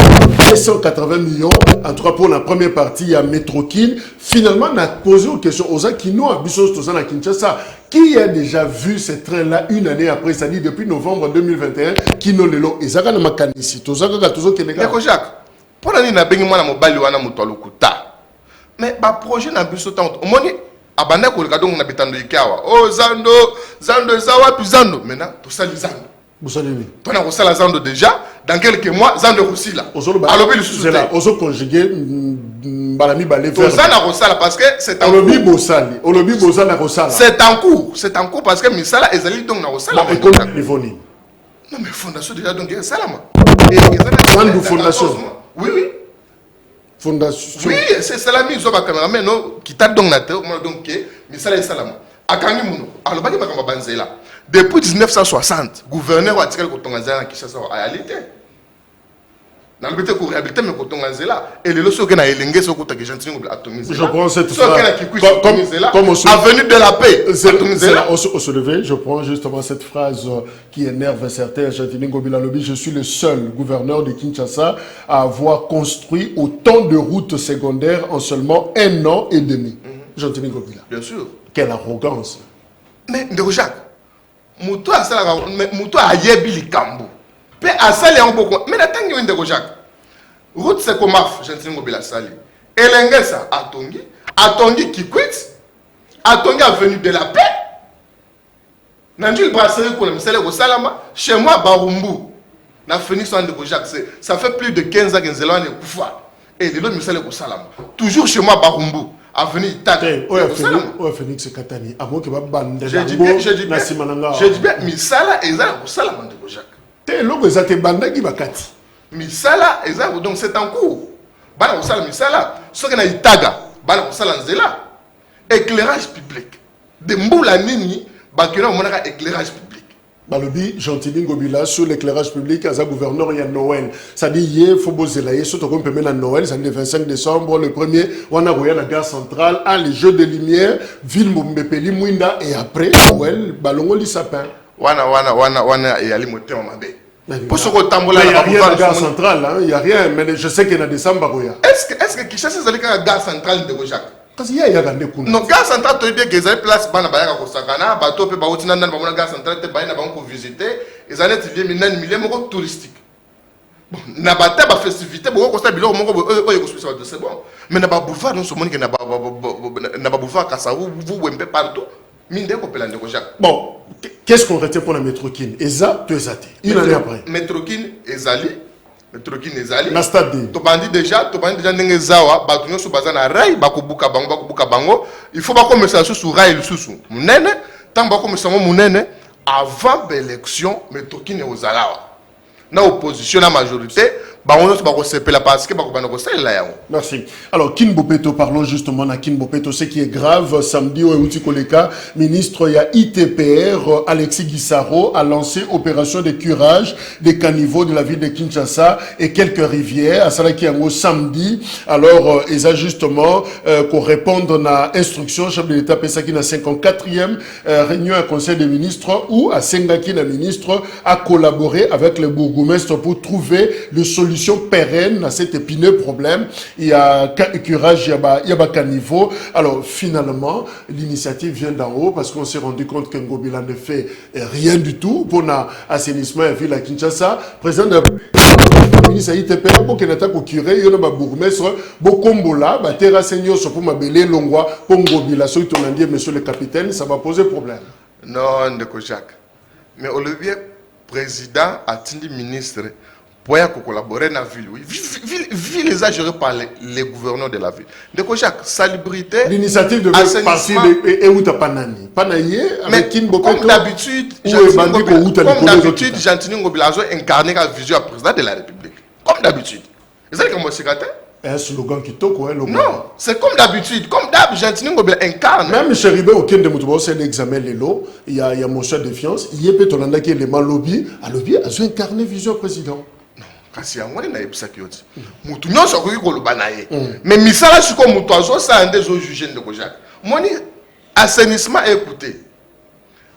280 millions, en tout cas pour la première partie à Métrokin. Finalement, on a posé une question aux Quinois, à Kinshasa. Qui a déjà vu ce train-là une année après, c'est-à-dire depuis novembre 2021, Kino Lelo, et Zaka na makanisi, Tozaka Tozo Kenega. D'accord, Jacques. Pour l'année, na bengi mwana mobali wana mutolukuta. Mais ba projet na biso tant omoni abanda ko lekadong na bitando ikawa. Oh Zando zawa puis Zando. Maintenant, tout ça les Zando. Vous savez oui. On a reçu la Zando déjà dans quelques mois Zando aussi là. Alors le sous là, oso conjugué balami balé vers. Ça na reçu là parce que c'est en Olobi Bosali. Olobi Bosali na reçu là. C'est en cours parce que misala ezali donc na reçu là. Non mais fondation déjà donc c'est là moi. Et fondation. Oui. Fondation. Oui, c'est la mise au caméraman qui t'a donc na donc mais ça est salama. Akangi muno. Alors ba makamba banzela. Depuis 1960, gouverneur a tiré le coton à Kinshasa à réalité. Dans le but de réhabiliter le coton et les lois qui a élingé ce côté que j'entends atomisé. Je prends cette phrase comme avenue de la paix. Au se lever, je prends justement cette phrase qui énerve certains. Je suis le seul gouverneur de Kinshasa à avoir construit autant de routes secondaires en seulement 1 an et demi. Jean-Tini Ngobila. Bien sûr. Quelle arrogance. Mais de Jacques, Moutou a yebi likambo. Pe asali en beaucoup. Mais n'attendez une de Jacques. Route c'est comme af, Jean-Tini Ngobila sali. Elengesa Atongi qui quitte. Atongi avenue de la paix. Nandu le brasserie pour le misale au Salama. Chez moi Barumbu. Na fini son de Jacques. Ça fait plus de 15 ans que Zélan est pouvoir. et les autres me salam. Toujours chez moi Barumbu, avenue Itaga. Phoenix Katani. À moi qui va bander. Je dis bien, misala ezala salam ndeko Jacques. Te logo ezate banda qui va kati. Misala ezala donc c'est en cours. Bana salam misala, ce que na Itaga, bana salam nzela. Éclairage public. De mboula nini, bakina monaka éclairage public. Balobi Gentili Ngobila sur l'éclairage public à gouverneur il y a Noël. Ça dit hier faut bozelaye surtout qu'on peut mettre Noël, ça dit le 25 décembre le premier on a voyé la gare centrale à les jeux de lumière ville Mbepeli Mwinda et après Noël balongo li sapin. Wana et ali moteur mabe. Pour ce que tambola il y a rien la gare centrale hein, il y a rien mais je sais qu'il y a décembre Baroya. Est-ce que Kinshasa c'est la gare centrale de Jacques? Parce qu'il y a gardé kuna. Non, gare centrale, tu dis que les places bana baya ko sakana, bateau pe ba otina nan ba mona gare centrale te baya na ba ko visiter, les années tu viens minan milliers moko touristique. Bon, na bata ba festivité, bo ko sta bilo moko ko c'est bon. Mais na ba boulevard non so moni que na ba boulevard Kasavu, vous wempe partout. Minde ko pelande ko Jacques. Bon, qu'est-ce qu'on retient pour la métroquine? Eza, tu es athée. Une année après. Métroquine ezali Métroquine ezali. Na stade. To bandi déjà ndenge zawa, ba tunyo so bazana rai ba ko buka bango, il faut ba commencer sur rai le susu. Munene, tant ba commencer munene avant l'élection Métroquine ozalawa. Na opposition la majorité, ba on se ba ko sepela parce que ba ko bana ko sala yango. Merci. Alors Kin Bopeto, parlons justement de Kin Bopeto, ce qui est grave samedi au Euti Koleka, ministre il y a ITPR Alexis Guissaro a lancé opération de curage des caniveaux de la ville de Kinshasa et quelques rivières à Salakiango samedi. Alors ils a justement qu'on réponde à instruction chef de l'État Pesaki na 54e réunion à conseil des ministres où à Sengaki na ministre a collaboré avec le bourgmestre pour trouver le solution pérenne à cet épineux problème. Il y a curage, il y a caniveau. Alors finalement, l'initiative vient d'en haut parce qu'on s'est rendu compte que Ngobila ne fait rien du tout pour l'assainissement et ville à Kinshasa. Président de la ministre ITP, pour qu'il attaque au curé, il y a un bourgmestre, Bokombola, Terra Seigneur, pour m'abeler Longwa, pour Ngobila. Ce qu'on a dit, monsieur le capitaine, ça va poser problème. Non, Ndeko Jacques. Mais Olivier, président, a dit ministre, pour collaborer dans la ville. Ville les a gérés par les gouverneurs de la ville. Donc, Jacques, salubrité. L'initiative de partir de Euta Panani. Panaye, avec Kin Bopeto. Comme d'habitude, Gentili Ngobila a incarné la vision du président de la République. Comme d'habitude. Vous savez comment c'est gâté? Un slogan qui toque, hein, non, c'est comme d'habitude. Comme d'habitude, Gentili Ngobila incarne. Même chez Ribé, aucun de Moutouba, c'est l'examen de l'eau. Il y a mon choix de défiance. Il y a peut-être un qui est le mal lobby. À lobby, a incarné vision président. Kasi yango na yebisa kioti mutu nyonso ko koloba na ye mais misala siko mutu azo sa ande zo juger Ndeko Jacques moni assainissement écoutez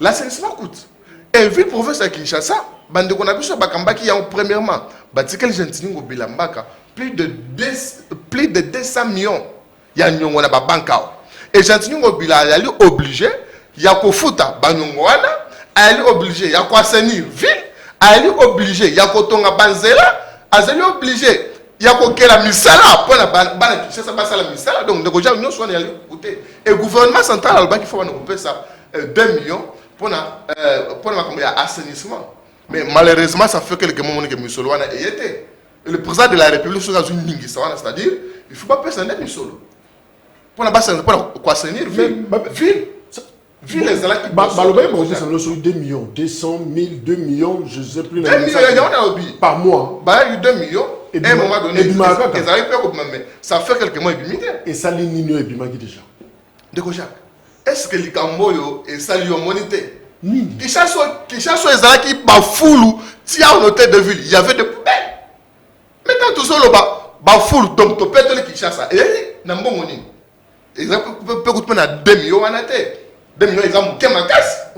l'assainissement coûte et ville province à Kinshasa bande ko na biso bakambaki yango premièrement batikel Gentili Ngobila mbaka plus de 200 millions ya nyongo na ba banka et Gentili Ngobila ali obligé ya ko futa banyongo wana ali obligé ya ko assainir ville ali obligé ya ko tonga banzela azali obligé ya ko kela misala pour na bana Kinshasa basala misala donc Ndeko Jacques nyonso wana yali écouter et gouvernement central alba qu'il faut bana couper ça 2 millions pour na makambo ya assainissement mais malheureusement ça fait quelques moments que misolo wana était le président de la République sur une ligne c'est-à-dire il faut pas passer un misolo pour na basa pour quoi assainir ville ville les ala qui Balobé bon ça nous sur 2 millions 200 000 2 millions je sais plus 2 millions par mois bah il y a 2 millions et à un moment donné ça fait quelques mois et ça ligne et bimaki déjà Ndeko Jacques est-ce que likamboyo et ça lui monité Kinshasa ezala qui bafoulu tia au hôtel de ville il y avait des poubelles maintenant tout ça ba foulu donc to peut le Kinshasa et na mbongo nini exemple peut coûter na 2 millions en été 2 millions exemple kema casse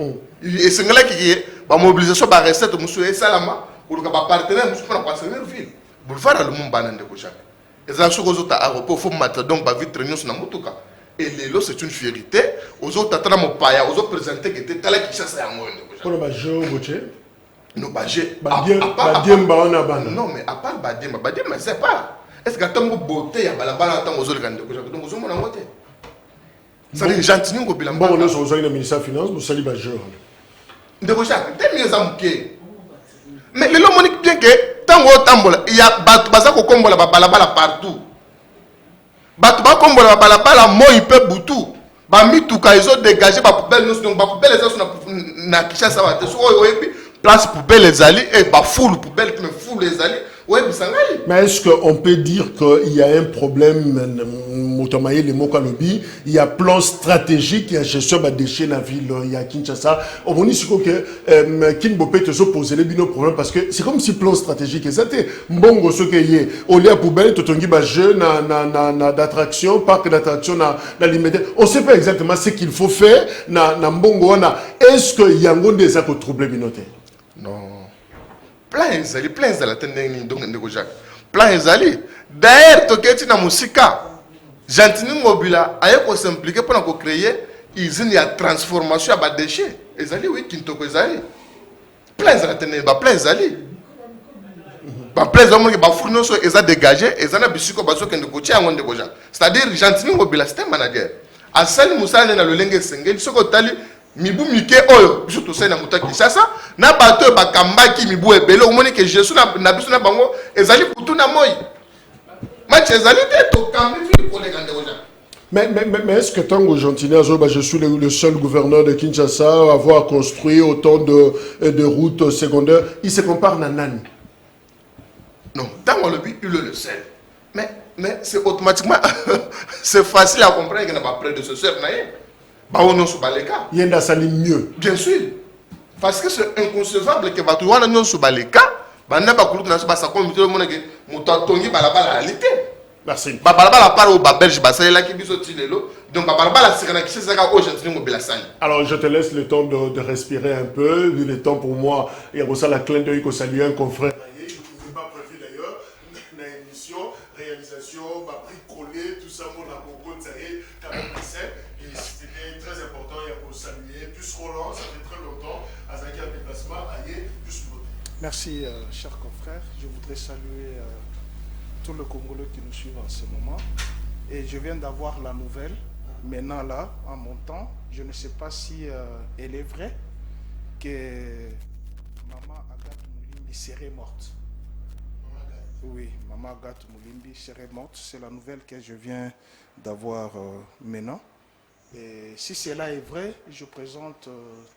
et c'est là qui ba mobilisation ba recette musu et salama pour que ba partenaire musu pour passer vers ville boulevard le monde banane Ndeko Jacques ezala soko zota aéroport faut mata donc ba vitre nyos na mutuka et lelo c'est une fierté aux autres tata mo paya aux autres présenter que était tala Kinshasa yango Ndeko Jacques pour le bajo boche no baje Badiemba on a bana non mais à part Badiemba c'est pas est-ce que tango beauté ya balabala tango zoli Ndeko Jacques donc zo mona ngote ça dit Gentili Ngobila bon on est au ministère des finances vous sali bajo Ndeko Jacques t'es mieux amké mais le monique bien que tango tambola il y a baza ko kombola ba balabala partout bato bakombola balabala moi pe butu bamituka ils ont dégagé bapoubelle nyonso donc bapoubelle eza so na Kinshasa bate so oyebi place poubelle ezali et bafoule poubelle mais foule ezali oyebisa ngai. Mais est-ce qu'on peut dire qu'il y a un problème, Moutamaye, les Mokalobi, il y a plan stratégique, il y a gestion des déchets dans la ville, il y a Kinshasa. On dit que Kinbopé te pose les bino problèmes parce que c'est comme si plan stratégique était mbongo ce qu'il y a au lieu poubelle totongi ba jeu na d'attraction parc d'attraction na l'immédiat. On sait pas exactement ce qu'il faut faire na mbongo na. Est-ce que y a un des actes troublés binoté? Non. Plein ezali donc ndeko Jacques. Plein ezali. D'ailleurs toketi na musika. Gentini Mobila aye ko s'impliquer pour na créer usine ya transformation ya ba déchets. Ezali oui Kintoko ezali. Plein ezali ba plein ezali. Ba plein ezali ba fourneau so eza dégagé ezana bisiko baso kende ko tia ngonde ko Jacques. C'est-à-dire Gentini Mobila c'est un manager. Asali musala na lolenge sengeli soko tali mibu mike oyo biso tosai na muta Kinshasa na bato bakambaki mibu ebele omoni ke Jésus na biso na bango ezali kutu na moi match ezali te to kambi fi ko le kande oja. Mais est-ce que Tango Gentini, je suis le seul gouverneur de Kinshasa à avoir construit autant de routes secondaires, il se compare à Nani? Non, Tango le but, il est le seul. Mais c'est automatiquement c'est facile à comprendre qu'il n'a pas prédécesseur naïe. Yenda sali mieux. Bien sûr. Parce que c'est inconcevable que Batouana non sous Baleka, Banda Bakulu n'a pas sa communauté de monnaie que Moutantongi Balabala réalité. Merci. Balabala part au Babelge Bassala qui biso Tilelo, donc Balabala c'est qui s'est au Gentini Mobilasani. Alors je te laisse le temps de respirer un peu, le temps pour moi. Il y a aussi la clin d'œil que saluer un confrère. Je ne pas prévu d'ailleurs, une émission, réalisation, prix collé, tout ça, mon apoko, ça y est, quand même, et c'était très important, il y a pour saluer, plus Roland, ça fait très longtemps, à Zaki en déplacement, aïe, plus beauté. Merci, chers confrères. Je voudrais saluer tous les Congolais qui nous suivent en ce moment. Et je viens d'avoir la nouvelle, maintenant là, en montant, je ne sais pas si elle est vraie, que Maman Agathe Moulimbi serait morte. Oui, Maman Agathe Moulimbi serait morte. C'est la nouvelle que je viens d'avoir maintenant. Et si cela est vrai, je présente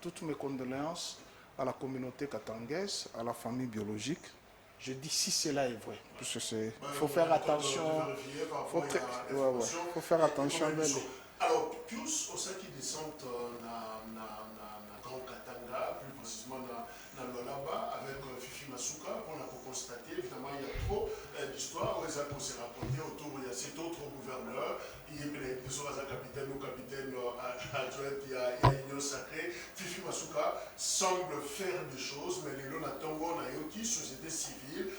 toutes mes condoléances à la communauté katangaise, à la famille biologique. Je dis si cela est vrai, parce que c'est faut faire attention. Faut faire attention. Alors, tous ceux qui descendent dans Grand Katanga, plus précisément dans Lualaba, avec Fifi Masuka, on a constaté, évidemment, il y a trop d'histoires où ils ont s'est raconté autour, il y a cet autre gouverneur, il y a des capitaines ou capitaines adjoints, il y a Union Sacrée. Fifi Masuka semble faire des choses, mais les Lonatongo, Nayoki, société civile,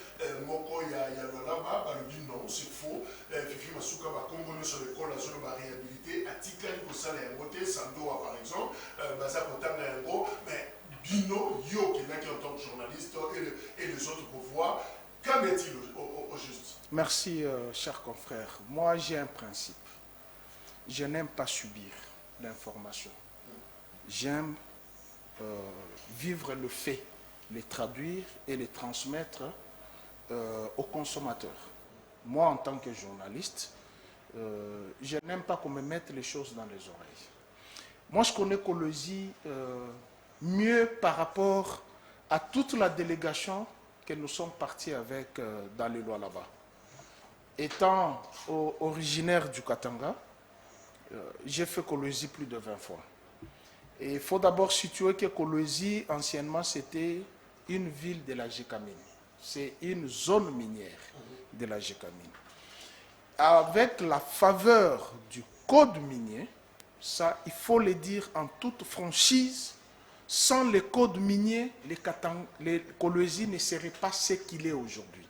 Moko, il y a Lualaba, bah, le dit non, c'est faux. Fifi Masuka va comboler sur l'école, la zone de réhabilité, Atika, Nikosala, Yangote, Sandoa, par exemple, Baza Kotanga, Yango, mais Bino, Yo, qui est là qui en tant que journaliste, et les autres pour voir, qu'en est-il au juste? Merci, chers confrères. Moi, j'ai un principe. Je n'aime pas subir l'information. J'aime vivre le fait, les traduire et les transmettre aux consommateurs. Moi, en tant que journaliste, je n'aime pas qu'on me mette les choses dans les oreilles. Moi, je connais Kolosi mieux par rapport à toute la délégation que nous sommes partis avec dans les lois là-bas. Étant originaire du Katanga, j'ai fait Kolosi plus de 20 fois. Et il faut d'abord situer que Kolosi, anciennement, c'était une ville de la Gécamine. C'est une zone minière de la Gécamine. Avec la faveur du code minier, ça, il faut le dire en toute franchise, sans le code minier, les Kolosi ne serait pas ce qu'il est aujourd'hui.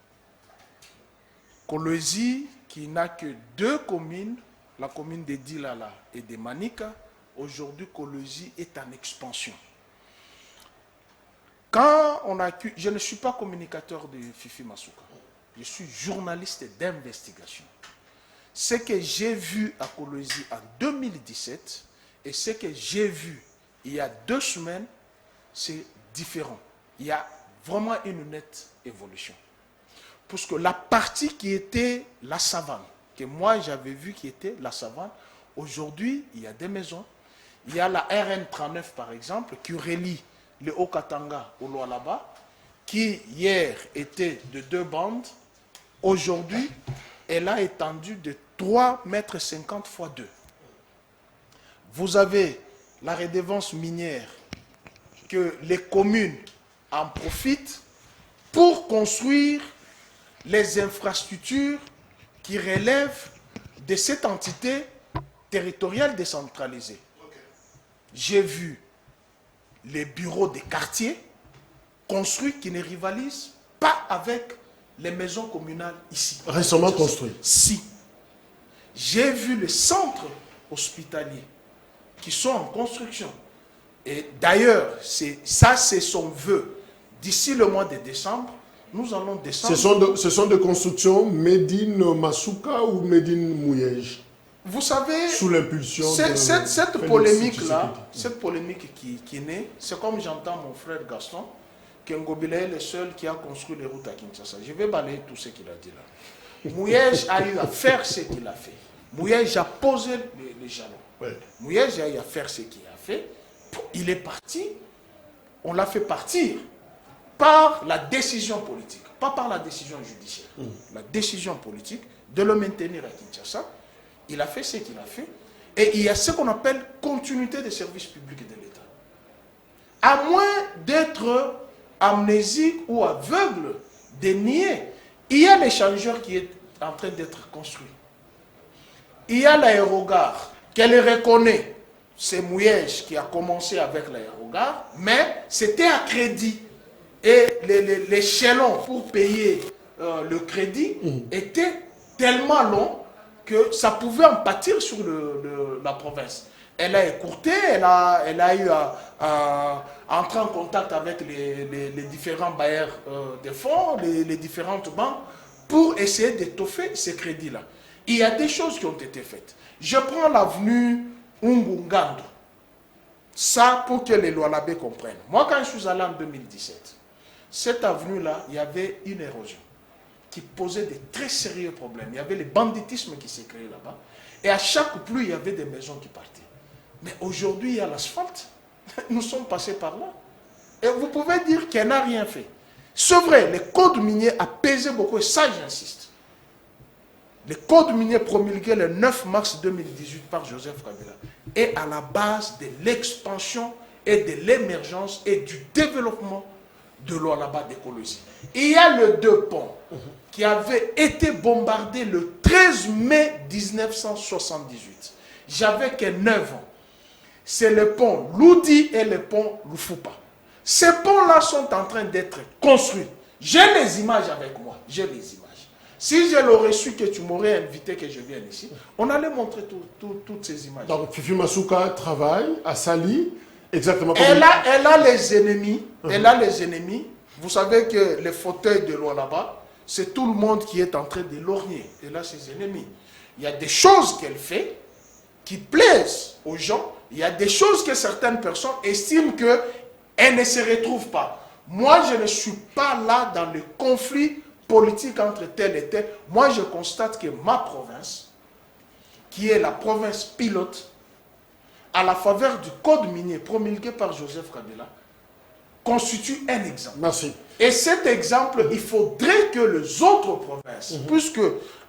Kolosi, qui n'a que 2 communes, la commune de Dilala et de Manika, aujourd'hui Kolosi est en expansion. Quand on a... Je ne suis pas communicateur de Fifi Masuka, je suis journaliste d'investigation. Ce que j'ai vu à Kolosi en 2017 et ce que j'ai vu il y a 2 semaines, c'est différent. Il y a vraiment une nette évolution. Parce que la partie qui était la savane, que moi j'avais vu qui était la savane. Aujourd'hui, il y a des maisons. Il y a la RN39 par exemple, qui relie le Haut-Katanga au Lualaba, qui hier était de 2 bandes. Aujourd'hui, elle a étendu de 3,50 mètres x 2. Vous avez la redevance minière que les communes en profitent pour construire les infrastructures qui relèvent de cette entité territoriale décentralisée. J'ai vu les bureaux des quartiers construits qui ne rivalisent pas avec les maisons communales ici. Récemment construits. Si. J'ai vu les centres hospitaliers qui sont en construction. Et d'ailleurs, c'est son vœu. D'ici le mois de décembre, nous allons descendre. Ce sont des constructions Médine Masuka ou Médine Mouyej? Vous savez, sous l'impulsion de cette polémique-là, cette polémique qui naît, c'est comme j'entends mon frère Gaston, que Ngobila est le seul qui a construit les routes à Kinshasa. Je vais balayer tout ce qu'il a dit là. Mouyej a eu à faire ce qu'il a fait. Mouyej a posé les jalons. Ouais. Mouyej a eu à faire ce qu'il a fait. Il est parti, on l'a fait partir par la décision politique, pas par la décision judiciaire. La décision politique de le maintenir à Kinshasa. Il a fait ce qu'il a fait. Et il y a ce qu'on appelle continuité des services publics de l'État. À moins d'être amnésique ou aveugle, de nier, il y a l'échangeur qui est en train d'être construit. Il y a l'aérogare qu'elle reconnaît. C'est Mouyej qui a commencé avec l'aérogare, mais c'était à crédit. Et l'échelon pour payer le crédit était tellement long que ça pouvait en pâtir sur la province. Elle a écourté, elle a eu à entrer en contact avec les différents bailleurs de fonds, les différentes banques, pour essayer d'étoffer ces crédits-là. Il y a des choses qui ont été faites. Je prends l'avenue Ngungando. Ça, pour que les Lualabés comprennent. Moi, quand je suis allé en 2017, cette avenue-là, il y avait une érosion qui posait de très sérieux problèmes. Il y avait le banditisme qui s'est créé là-bas. Et à chaque pluie, il y avait des maisons qui partaient. Mais aujourd'hui, il y a l'asphalte. Nous sommes passés par là. Et vous pouvez dire qu'elle n'a rien fait. C'est vrai, le code minier a pesé beaucoup, et ça, j'insiste. Le code minier promulgué le 9 mars 2018 par Joseph Kabila est à la base de l'expansion et de l'émergence et du développement de Lualaba d'écologie. Il y a le 2 ponts qui avaient été bombardés le 13 mai 1978. J'avais que 9 ans. C'est le pont Loudi et le pont Lufupa. Ces ponts-là sont en train d'être construits. J'ai les images avec moi. J'ai les images. Si je l'aurais su que tu m'aurais invité que je vienne ici, on allait montrer toutes ces images. Donc Fifi Masuka travaille à Sali, exactement comme... Elle a les ennemis. Elle a les ennemis. Vous savez que les fauteuils de Lualaba, c'est tout le monde qui est en train de lorgner. Elle a ses ennemis. Il y a des choses qu'elle fait qui plaisent aux gens. Il y a des choses que certaines personnes estiment qu'elles ne se retrouvent pas. Moi, je ne suis pas là dans le conflit politique entre tel et tel. Moi, je constate que ma province, qui est la province pilote, à la faveur du code minier promulgué par Joseph Kabila, constitue un exemple. Merci. Et cet exemple, il faudrait que les autres provinces, puisque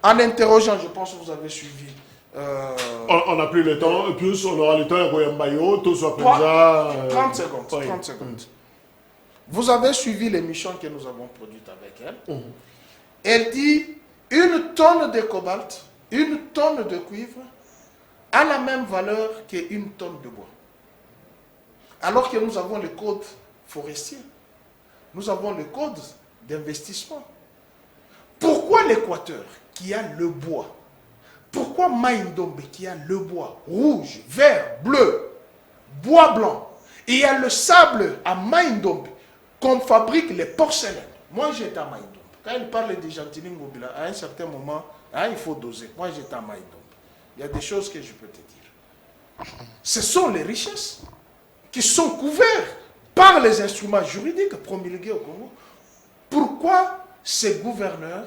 en interrogeant, je pense que vous avez suivi... On n'a plus le temps, et plus on aura le temps à Goyambayo, tout soit déjà... 30 secondes, oui. 30 secondes. Vous avez suivi l'émission que nous avons produite avec elle. Elle dit 1 tonne de cobalt, 1 tonne de cuivre a la même valeur qu'1 tonne de bois. Alors que nous avons le code forestier, nous avons le code d'investissement. Pourquoi l'Équateur, qui a le bois, pourquoi Maïndombe, qui a le bois rouge, vert, bleu, bois blanc, et il y a le sable à Maïndombe, qu'on fabrique les porcelaines. Moi, j'étais à Maïndombe. Quand il parle de Gentilin Ngobila, à un certain moment, il faut doser. Moi, j'étais à Maïndombe. Il y a des choses que je peux te dire. Ce sont les richesses qui sont couvertes par les instruments juridiques promulgués au Congo. Pourquoi ces gouverneurs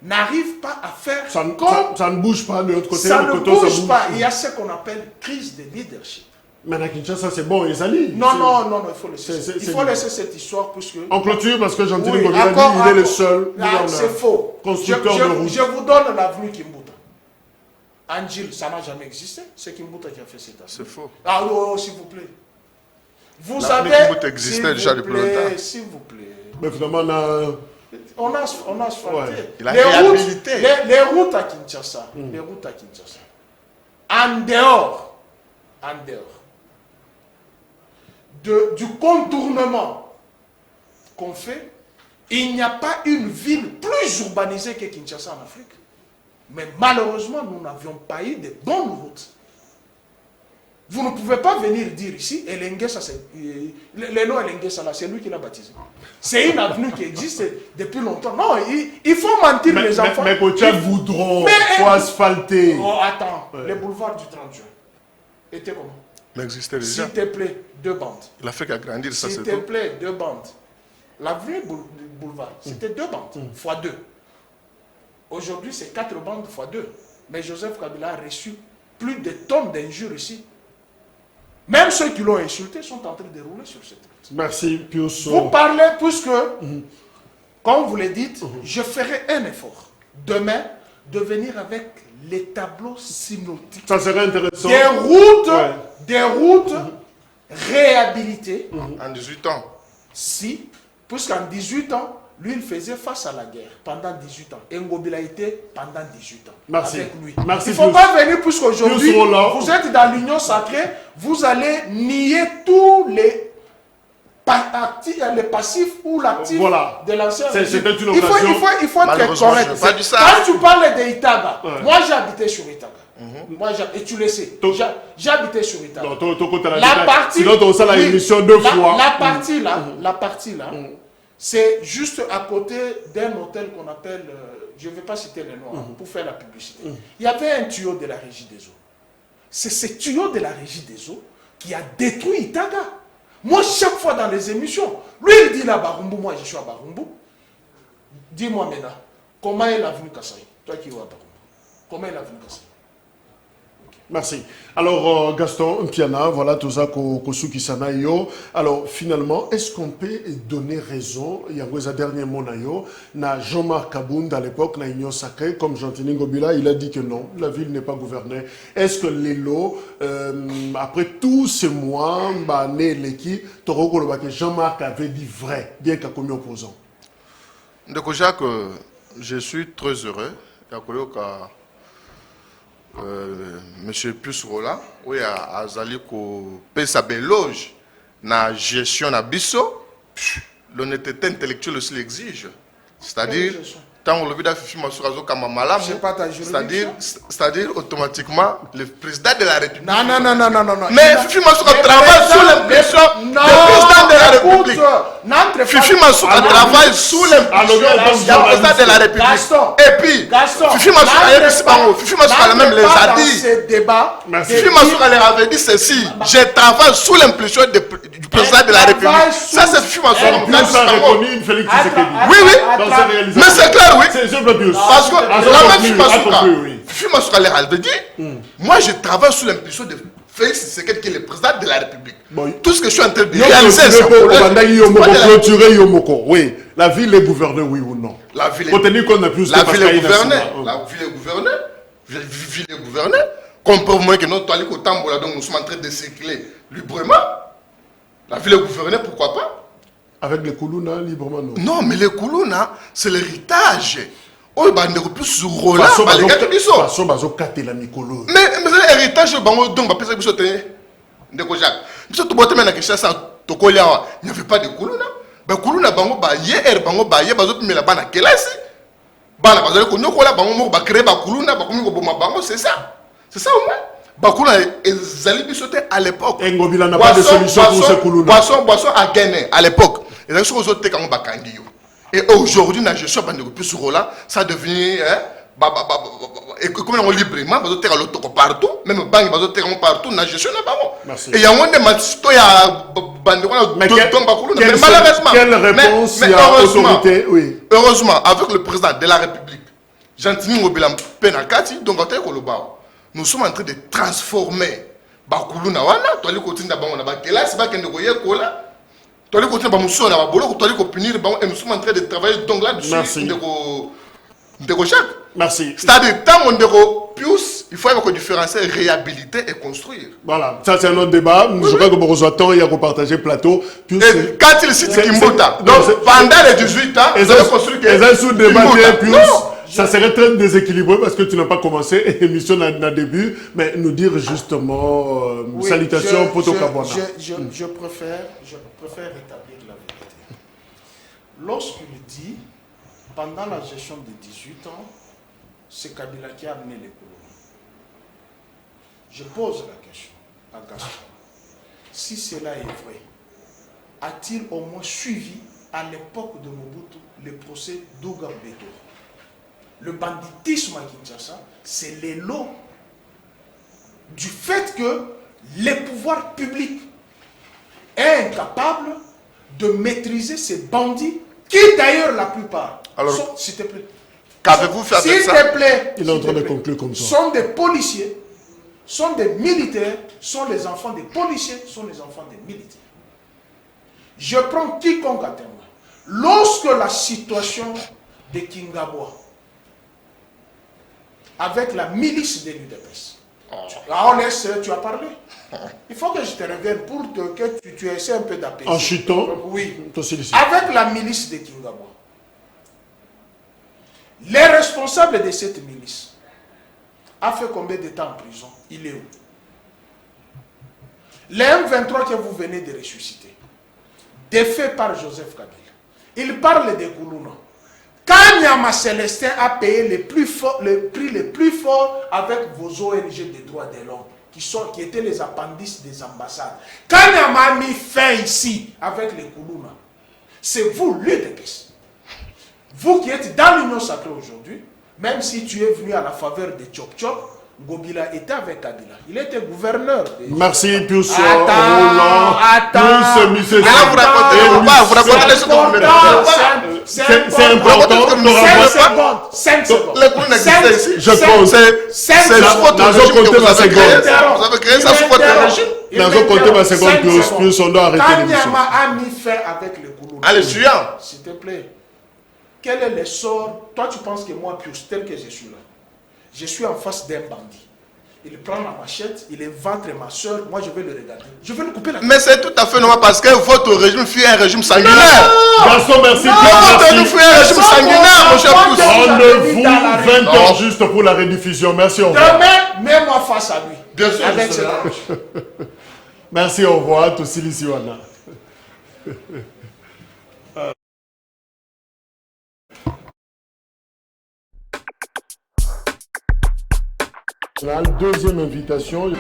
n'arrive pas à faire Ça ne bouge pas de l'autre côté. Ça ne bouge pas. Il y a ce qu'on appelle crise de leadership. Mais à Kinshasa, c'est bon, ils allient. Non, il faut laisser cette histoire puisque... En clôture, parce que Jean-Tini Oui, Ngobila dit il est le seul c'est faux. constructeur de route. Je vous donne l'avenue Kimbuta. Angil, ça n'a jamais existé. C'est Kimbuta qui a fait cette avenue. C'est faux. Ah oui, s'il vous plaît. Vous L'avenue savez... Kimbuta existait déjà depuis longtemps. S'il vous plaît. Mais finalement, On a asphalté. Ouais. Il a réhabilité. Les routes à Kinshasa. Les routes à Kinshasa. En dehors du contournement qu'on fait, il n'y a pas une ville plus urbanisée que Kinshasa en Afrique. Mais malheureusement, nous n'avions pas eu de bonnes routes. Vous ne pouvez pas venir dire ici, Elengesa, le nom Elengesa, c'est lui qui l'a baptisé. C'est une avenue qui existe depuis longtemps. Non, il faut mentir les enfants. Mais Kocha voudront, il faut asphalter. Oh, attends, le boulevard du 30 juin était comment? Mais existait déjà. S'il te plaît, 2 bandes. Il a fait qu'agrandir ça, c'est S'il tout. te plaît, 2 bandes. L'avenue boulevard, c'était 2 bandes, fois 2. Aujourd'hui, c'est 4 bandes fois 2. Mais Joseph Kabila a reçu plus de tonnes d'injures ici. Même ceux qui l'ont insulté sont en train de rouler sur cette route. Merci, Pius. Vous parlez, puisque, comme vous le dites, je ferai un effort demain de venir avec les tableaux synoptiques. Ça serait intéressant. Des routes réhabilitées. En 18 ans. Si, puisqu'en 18 ans, lui, il faisait face à la guerre pendant 18 ans. Et Ngobila était pendant 18 ans. Merci. Avec lui. Merci, Il ne faut pas venir, puisqu'aujourd'hui, vous êtes dans l'union sacrée, vous allez nier tous les passifs ou l'actif de l'ancien régime. C'était une opération. Il faut être correct. Quand tu parles de Itaga, moi j'ai habité sur Itaga. Moi, et tu le sais, j'ai habité sur Itaga. La partie, sinon, on a la émission 2 fois. La partie là, c'est juste à côté d'un hôtel qu'on appelle, je ne vais pas citer le nom pour faire la publicité. Il y avait un tuyau de la régie des eaux. C'est ce tuyau de la régie des eaux qui a détruit Itaga. Moi, chaque fois dans les émissions, lui il dit là, Barumbu, moi je suis à Barumbu. Dis-moi maintenant, comment est l'avenue Kassaï? Toi qui es à Barumbu. Comment est l'avenue Kassaï? Merci. Alors, Gaston Mpiana, voilà tout ça Kosuki Sanayo. Alors, finalement, est-ce qu'on peut donner raison, il y a un dernier mot na Jean-Marc Kabound à l'époque, na Union Sacrée, comme Jean-Tini Ngobila, il a dit que non, la ville n'est pas gouvernée. Est-ce que l'élo, après tous ces mois, Jean-Marc avait dit vrai, bien qu'à commis opposant? Donc, Jacques, je suis très heureux. Monsieur Pius Rola, oui, a zali ko pesa beloge na gestion na biso, l'honnêteté intellectuelle aussi l'exige. C'est-à-dire, tant on le vit d'afficher Masurazo comme malam, c'est-à-dire automatiquement le président de la République. Non. Mais Fifi Masura travaille sous l'impression du président de la République. Fifi Masura travaille sous l'impression du président de la République. Et puis, Fifi Masura même les a dit. Fifi Masura leur avait dit ceci. Je travaille sous l'impression du président de la République. Ça, c'est Fifi Masura. Oui. Mais c'est clair. Oui. Parce que la même Fifi Masura leur avait dit, moi je travaille sous l'impulsion de Félix Tshisekedi qui est le président de la République. Tout ce que je suis en train de réaliser, c'est oui, la ville est gouvernée, oui ou non? La ville est gouvernée. La ville est gouvernée. Comprenez que notre toile Tambola, donc nous sommes en train de circuler librement. La ville est gouvernée, pourquoi pas? Avec les Koulouna, librement, non? Non, mais les Koulouna, c'est l'héritage. Oh, bah, on est plus sur Roland, mais l'héritage, donc, bah, peut-être que vous êtes. Ndeko Jacques. Monsieur Toubote, mais la question, il n'y avait pas de Koulouna. Bah, Koulouna, bango, bah, hier, bango, bah, hier, bah, mais la banque à quelle est-ce? Bah, la base de Koulouna, bango, bah, créer, bah, Koulouna, bah, comme bango, c'est ça. C'est ça au moins. Bah, Koulouna, ils allaient sauter à l'époque. Et Ngobila n'a pas de solution pour ce Koulouna. Boisson à Guinée, à l'époque. Et là, sur les autres, quand on va candider. Et aujourd'hui, la gestion de plus sur là, ça devient. Et comme on librement, on va l'auto partout, même banque, on va partout, la gestion n'est pas bon. Et il y a un des matchs, il y a malheureusement, quelle réponse il y a autorité? Oui. Heureusement, avec le président de la République, Gentiment Ngobila Penakati, donc nous sommes en train de transformer Bakulu Nawana, toi les côtés d'abord on a bakela, c'est pas qu'un de kola, toi les côtés d'abord na babolo, toi les punir, et nous sommes en train de travailler donc là-dessus de Jacques. Merci. C'est-à-dire, tant on Pius, il faut avoir différencier réhabiliter et construire. Voilà, ça c'est un autre débat. Je crois que Borozo attend, il y a repartagé plateau. Et quand il cite Kimbota, donc pendant les 18 ans, ils ont construit un sous-débat Pius. Ça serait très déséquilibré parce que tu n'as pas commencé l'émission dans le début, mais nous dire justement oui, salutations pour ton Kabwana. Je préfère rétablir la vérité. Lorsqu'il dit, pendant la gestion de 18 ans, c'est Kabila qui a amené les colons. Je pose la question à Gaston. Si cela est vrai, a-t-il au moins suivi à l'époque de Mobutu le procès d'Ougar Beto? Le banditisme à Kinshasa, c'est l'élo du fait que les pouvoirs publics est incapable de maîtriser ces bandits qui d'ailleurs la plupart sont, s'il te plaît, qu'avez-vous fait avec ça? S'il te plaît, il est en train de conclure comme ça. Sont des policiers, sont des militaires, sont les enfants des policiers, sont les enfants des militaires. Je prends quiconque à témoin. Lorsque la situation de Kingabwa avec la milice de l'UDPS, tu as parlé. Il faut que je te revienne pour que tu essaies un peu d'apaiser. En chutant. Oui. Avec la milice de Kingabwa. Les responsables de cette milice a fait combien de temps en prison? Il est où? Les M23 que vous venez de ressusciter, défait par Joseph Kabila, il parle de Koulouna. Quand Nyama Célestin a payé le prix le plus fort avec vos ONG des droits de l'homme, qui étaient les appendices des ambassades, quand Nyama a mis fin ici avec les Koulouna, c'est vous, l'UDPS. Vous qui êtes dans l'Union sacrée aujourd'hui, même si tu es venu à la faveur de Tchop Tchop, Ngobila était avec Kabila. Il était gouverneur. Merci, Pius. Attends. Monsieur. Vous racontez les choses. C'est important. 5 secondes. Les cours n'existaient ici. Je compte. C'est sous votre régime que vous avez créé. Vous avez créé ça sous votre régime. Dans un côté, ma seconde, Pius, on doit arrêter l'émission. Quand Nyama a mis fin avec les Koulouna. Allez, suivant. S'il te plaît. Quel est le sort? Toi, tu penses que moi, Pius, tel que je suis là, je suis en face d'un bandit. Il prend la machette, il éventre ma soeur, moi je vais le regarder. Je vais le couper la tête. Mais c'est tout à fait normal parce que votre régime fut un régime sanguinaire. Garçon, merci. Votre régime fut un régime sanguinaire, mon cher Pius. Rendez-vous 20h juste pour la rediffusion. Merci, au revoir. Demain, mets-moi face à lui. Bien sûr. Avec ce Merci, au revoir. Tout Silisiwana. La deuxième invitation.